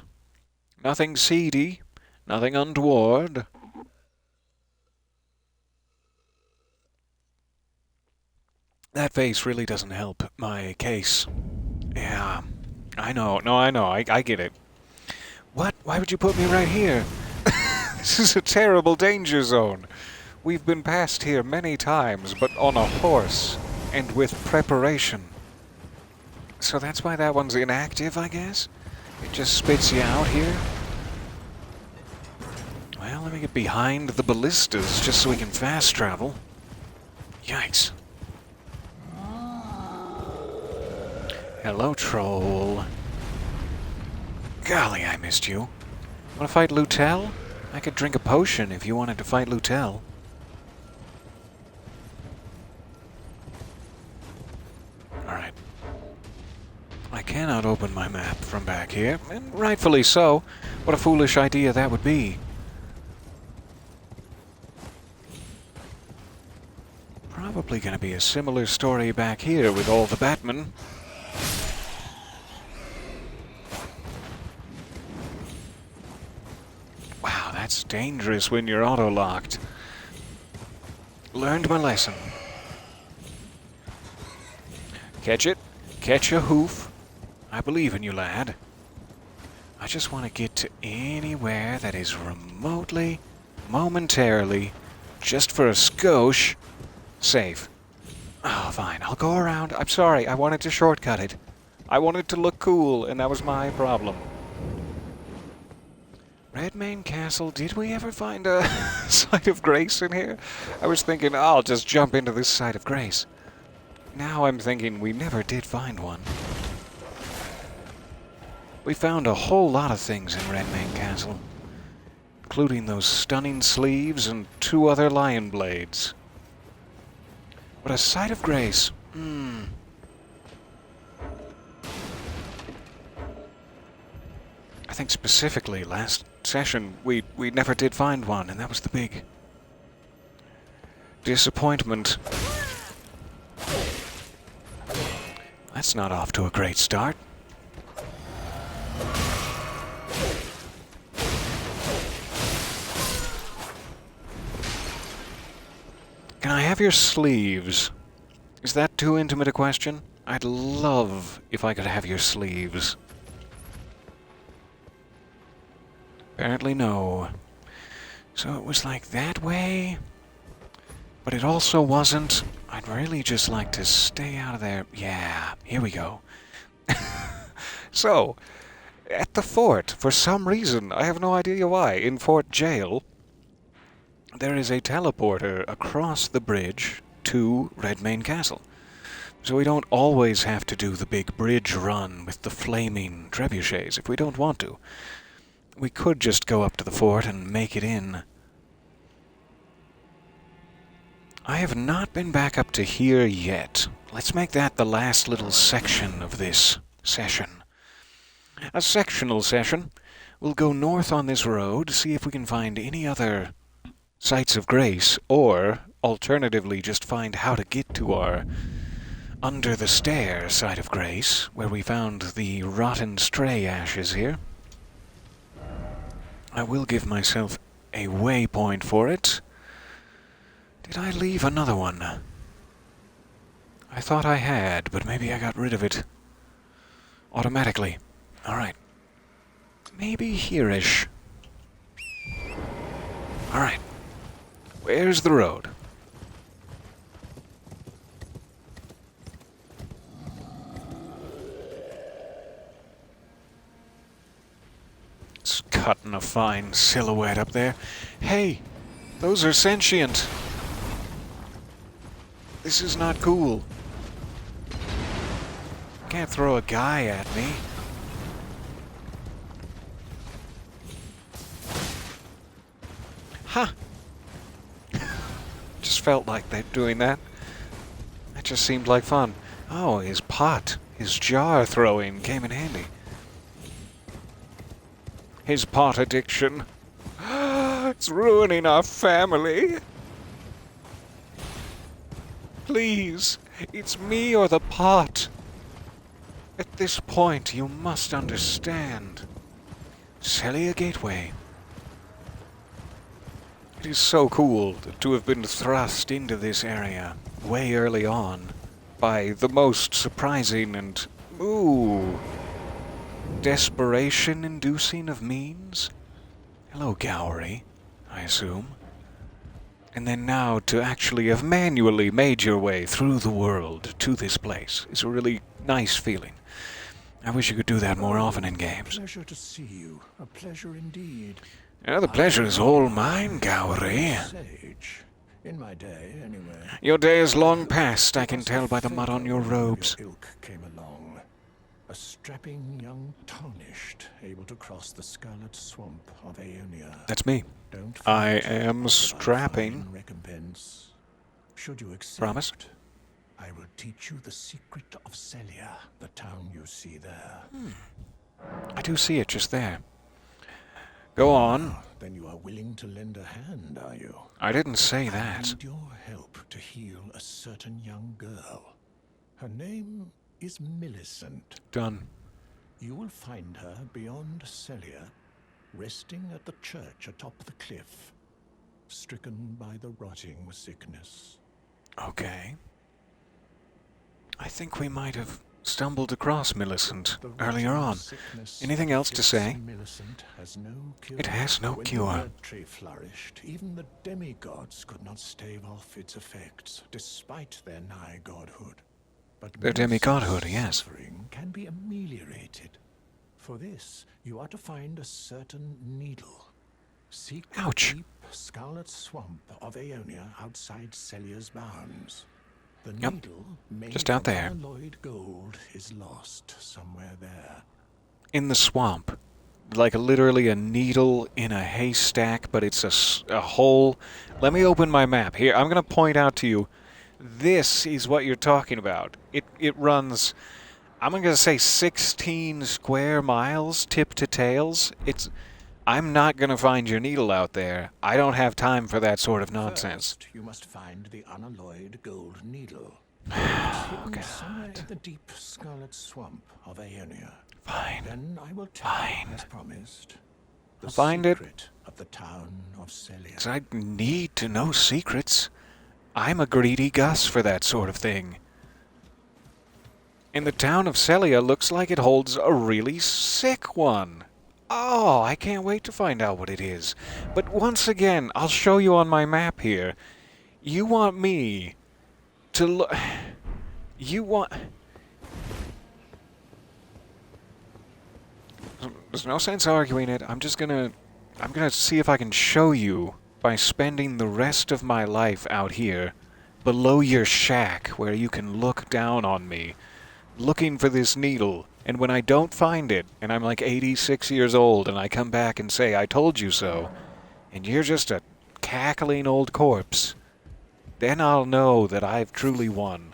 Nothing seedy, nothing untoward. That face really doesn't help my case. Yeah, I know. No, I know. I get it. What? Why would you put me right here? This is a terrible danger zone. We've been past here many times, but on a horse and with preparation. So that's why that one's inactive, I guess? It just spits you out here? Well, let me get behind the ballistas just so we can fast travel. Yikes. Hello, troll. Golly, I missed you. Wanna fight Lutel? I could drink a potion if you wanted to fight Lutel. Alright. I cannot open my map from back here, and rightfully so. What a foolish idea that would be. Probably gonna be a similar story back here with all the Batmen. Wow, that's dangerous when you're auto-locked. Learned my lesson. Catch it. Catch a hoof. I believe in you, lad. I just want to get to anywhere that is remotely, momentarily, just for a skosh, safe. Oh, fine. I'll go around. I'm sorry. I wanted to shortcut it. I wanted to look cool, and that was my problem. Redmane Castle, did we ever find a site of grace in here? I was thinking, I'll just jump into this site of grace. Now I'm thinking we never did find one. We found a whole lot of things in Redmane Castle, including those stunning sleeves and 2 other lion blades. But a site of grace, I think specifically last session we never did find one, and that was the big disappointment. That's not off to a great start. Can I have your sleeves? Is that too intimate a question? I'd love if I could have your sleeves. Apparently no. So it was like that way, but it also wasn't. I'd really just like to stay out of there. Yeah, here we go. So, at the fort, for some reason, I have no idea why, in Fort Jail, there is a teleporter across the bridge to Redmane Castle. So we don't always have to do the big bridge run with the flaming trebuchets if we don't want to. We could just go up to the fort and make it in. I have not been back up to here yet. Let's make that the last little section of this session. A sectional session. We'll go north on this road, see if we can find any other sites of grace, or alternatively just find how to get to our under the stair site of grace, where we found the rotten stray ashes here. I will give myself a waypoint for it. Did I leave another one? I thought I had, but maybe I got rid of it automatically. Alright. Maybe here-ish. Alright. Where's the road? It's cutting a fine silhouette up there. Hey! Those are sentient! This is not cool. Can't throw a guy at me. Ha! Just felt like they're doing that. That just seemed like fun. Oh, his pot, his jar throwing came in handy. His pot addiction. It's ruining our family. Please, it's me or the pot. At this point, you must understand. Celia Gateway. It is so cool to have been thrust into this area way early on by the most surprising and, desperation-inducing of means. Hello, Gowry, I assume. And then now to actually have manually made your way through the world to this place is a really nice feeling. I wish you could do that more often in games. Pleasure to see you. A pleasure indeed. Yeah, the pleasure is all mine, Gowry. Sage. In my day, anyway. Your day is long past, I can tell by the mud on your robes. Ilk came along. A strapping young tarnished, able to cross the scarlet swamp of Aeonia. That's me. Don't I fight, am or strapping. fine recompense. Should you accept, Promise? I will teach you the secret of Celia, the town you see there. I do see it just there. Go on. Ah, then you are willing to lend a hand, are you? I didn't say I that. need your help to heal a certain young girl. Her name is Millicent. Done. You will find her beyond Celia, resting at the church atop the cliff, stricken by the rotting sickness. Okay. I think we might have stumbled across Millicent The earlier rotting on. sickness Anything else to afflicts say? Millicent has no cure. It has no When cure. the red tree flourished, even the demigods could not stave off its effects, despite their nigh godhood. But Their Millicent's demigodhood, yes. suffering can be ameliorated. For this, you are to find a certain needle. Seek Ouch. the deep scarlet swamp of Aeonia outside Celia's bounds. The Yep. needle, made Just out from there. unalloyed gold, is lost somewhere there. In the swamp. Like literally a needle in a haystack, but it's a hole. Let me open my map. Here, I'm going to point out to you. This is what you're talking about. It runs, I'm going to say 16 square miles, tip to tails. I'm not going to find your needle out there. I don't have time for that sort of nonsense. First, you must find the unalloyed gold needle. It's hidden somewhere in the deep scarlet swamp of Aeonia. Fine. Then I will tell Fine. you, as promised, the I'll find it. secret of the town of Celia. 'Cause I need to know secrets. I'm a greedy Gus for that sort of thing. And the town of Celia looks like it holds a really sick one. Oh, I can't wait to find out what it is. But once again, I'll show you on my map here. You want me to look... You want... There's no sense arguing it. I'm gonna see if I can show you by spending the rest of my life out here, below your shack, where you can look down on me, looking for this needle. And when I don't find it, and I'm like 86 years old, and I come back and say, I told you so, and you're just a cackling old corpse, then I'll know that I've truly won.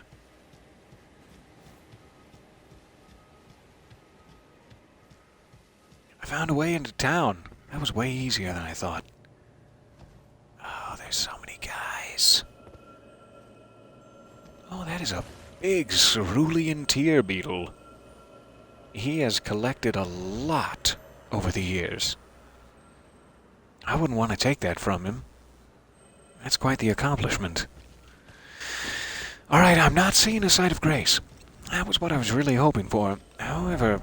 I found a way into town. That was way easier than I thought. Oh, there's so many guys. Oh, that is a big cerulean tear beetle. He has collected a lot over the years. I wouldn't want to take that from him. That's quite the accomplishment. Alright, I'm not seeing a sight of grace. That was what I was really hoping for. However,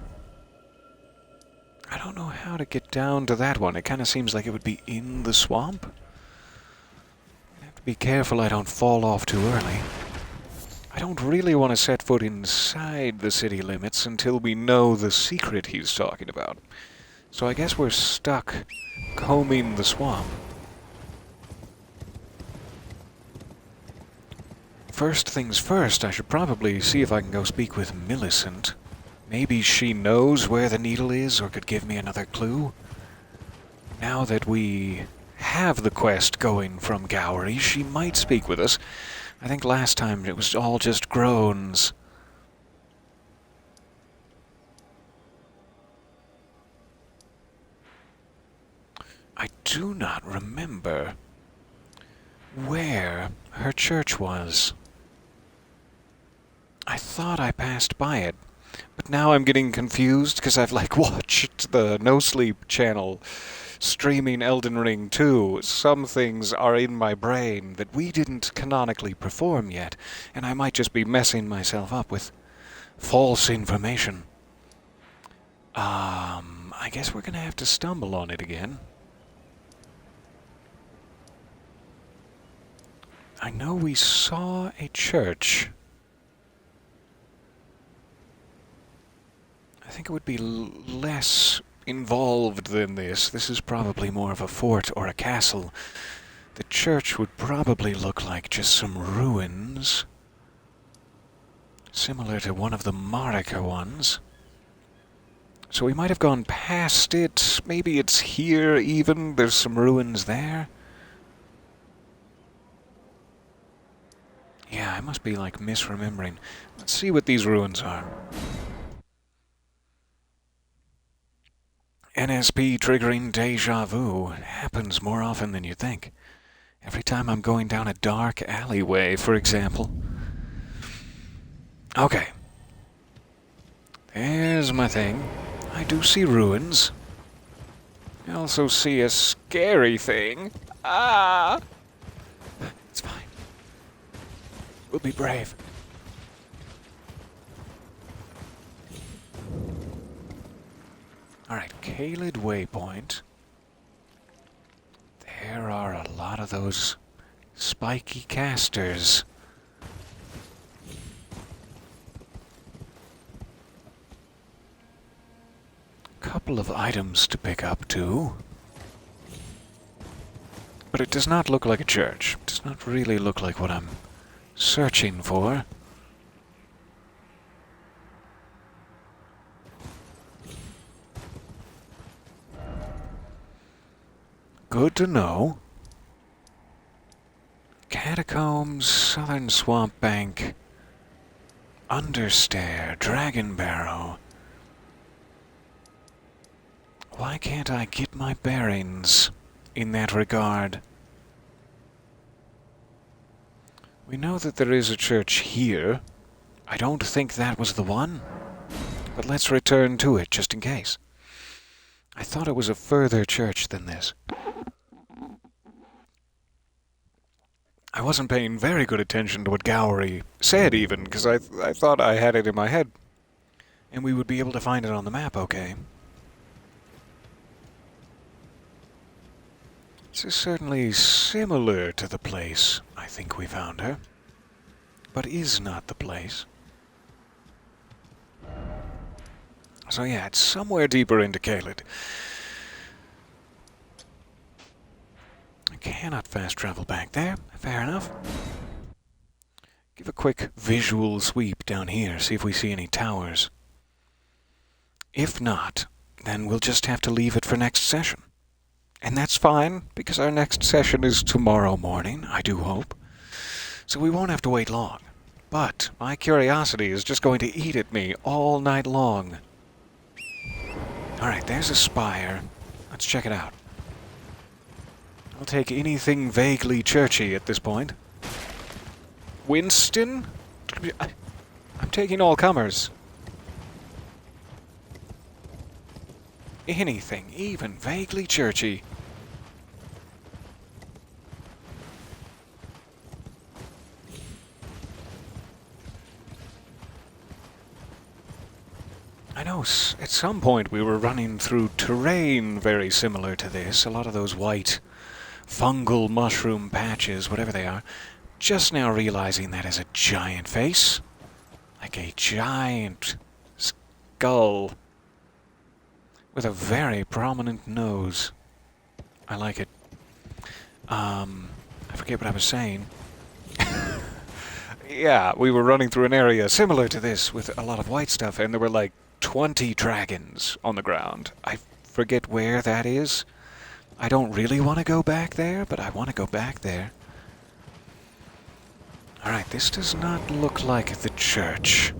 I don't know how to get down to that one. It kind of seems like it would be in the swamp. I have to be careful I don't fall off too early. I don't really want to set foot inside the city limits until we know the secret he's talking about. So I guess we're stuck combing the swamp. First things first, I should probably see if I can go speak with Millicent. Maybe she knows where the needle is or could give me another clue. Now that we have the quest going from Gowrie, she might speak with us. I think last time it was all just groans. I do not remember where her church was. I thought I passed by it, but now I'm getting confused because I've watched the No Sleep channel streaming Elden Ring 2. Some things are in my brain that we didn't canonically perform yet, and I might just be messing myself up with false information. I guess we're gonna have to stumble on it again. I know we saw a church. I think it would be less involved than this. This is probably more of a fort or a castle. The church would probably look like just some ruins, similar to one of the Marika ones. So we might have gone past it. Maybe it's here even. There's some ruins there. Yeah, I must be, like, misremembering. Let's see what these ruins are. NSP triggering deja vu. It happens more often than you think. Every time I'm going down a dark alleyway, for example. Okay. There's my thing. I do see ruins. I also see a scary thing. Ah! It's fine. We'll be brave. Alright, Kaled Waypoint. There are a lot of those spiky casters. Couple of items to pick up, too. But it does not look like a church. It does not really look like what I'm searching for. Good to know. Catacombs, Southern Swamp Bank, Understair, Dragon Barrow. Why can't I get my bearings in that regard? We know that there is a church here. I don't think that was the one. But let's return to it, just in case. I thought it was a further church than this. I wasn't paying very good attention to what Gowrie said, even, because I thought I had it in my head. And we would be able to find it on the map, okay? This is certainly similar to the place I think we found her, but is not the place. So yeah, it's somewhere deeper into Kaled. I cannot fast travel back there. Fair enough. Give a quick visual sweep down here, see if we see any towers. If not, then we'll just have to leave it for next session. And that's fine, because our next session is tomorrow morning, I do hope. So we won't have to wait long. But my curiosity is just going to eat at me all night long. Alright, there's a spire. Let's check it out. I'll take anything vaguely churchy at this point. Winston? I'm taking all comers. Anything, even vaguely churchy. I know at some point we were running through terrain very similar to this. A lot of those white fungal mushroom patches, whatever they are. Just now realizing that is a giant face. Like a giant skull. With a very prominent nose. I like it. I forget what I was saying. Yeah, we were running through an area similar to this with a lot of white stuff, and there were like 20 dragons on the ground. I forget where that is. I don't really want to go back there, but I want to go back there. Alright, this does not look like the church.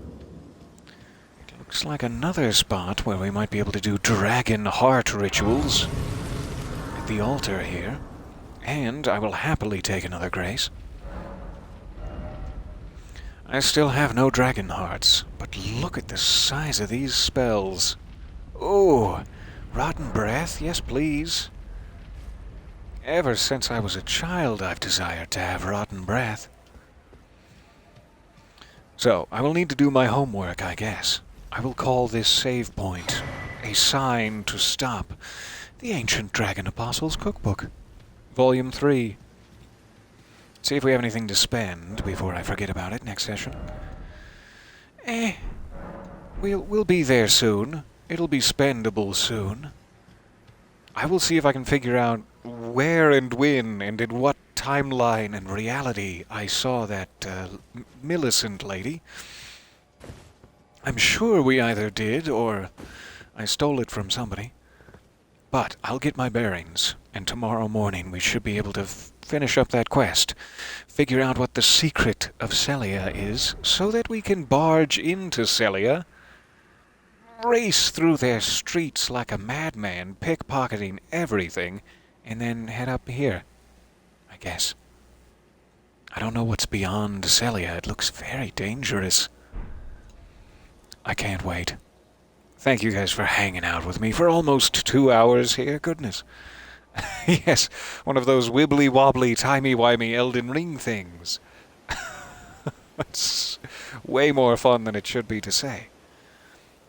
It looks like another spot where we might be able to do dragon heart rituals at the altar here. And I will happily take another grace. I still have no dragon hearts, but look at the size of these spells. Oh, rotten breath, yes please. Ever since I was a child, I've desired to have rotten breath. So, I will need to do my homework, I guess. I will call this save point a sign to stop. The Ancient Dragon Apostles Cookbook, Volume 3. See if we have anything to spend before I forget about it next session. We'll be there soon. It'll be spendable soon. I will see if I can figure out where and when and in what timeline and reality I saw that Millicent lady. I'm sure we either did or I stole it from somebody. But I'll get my bearings, and tomorrow morning we should be able to finish up that quest, figure out what the secret of Celia is, so that we can barge into Celia, race through their streets like a madman, pickpocketing everything, and then head up here, I guess. I don't know what's beyond Celia. It looks very dangerous. I can't wait. Thank you guys for hanging out with me for almost 2 hours here. Goodness. Yes, one of those wibbly-wobbly, timey-wimey Elden Ring things. It's way more fun than it should be to say.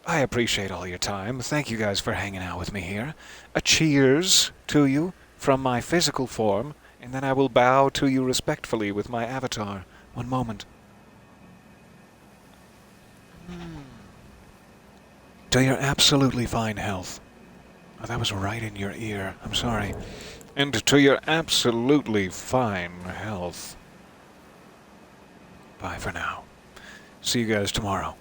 I appreciate all your time. Thank you guys for hanging out with me here. A cheers to you from my physical form, and then I will bow to you respectfully with my avatar. One moment. To your absolutely fine health. Oh, that was right in your ear. I'm sorry. And to your absolutely fine health. Bye for now. See you guys tomorrow.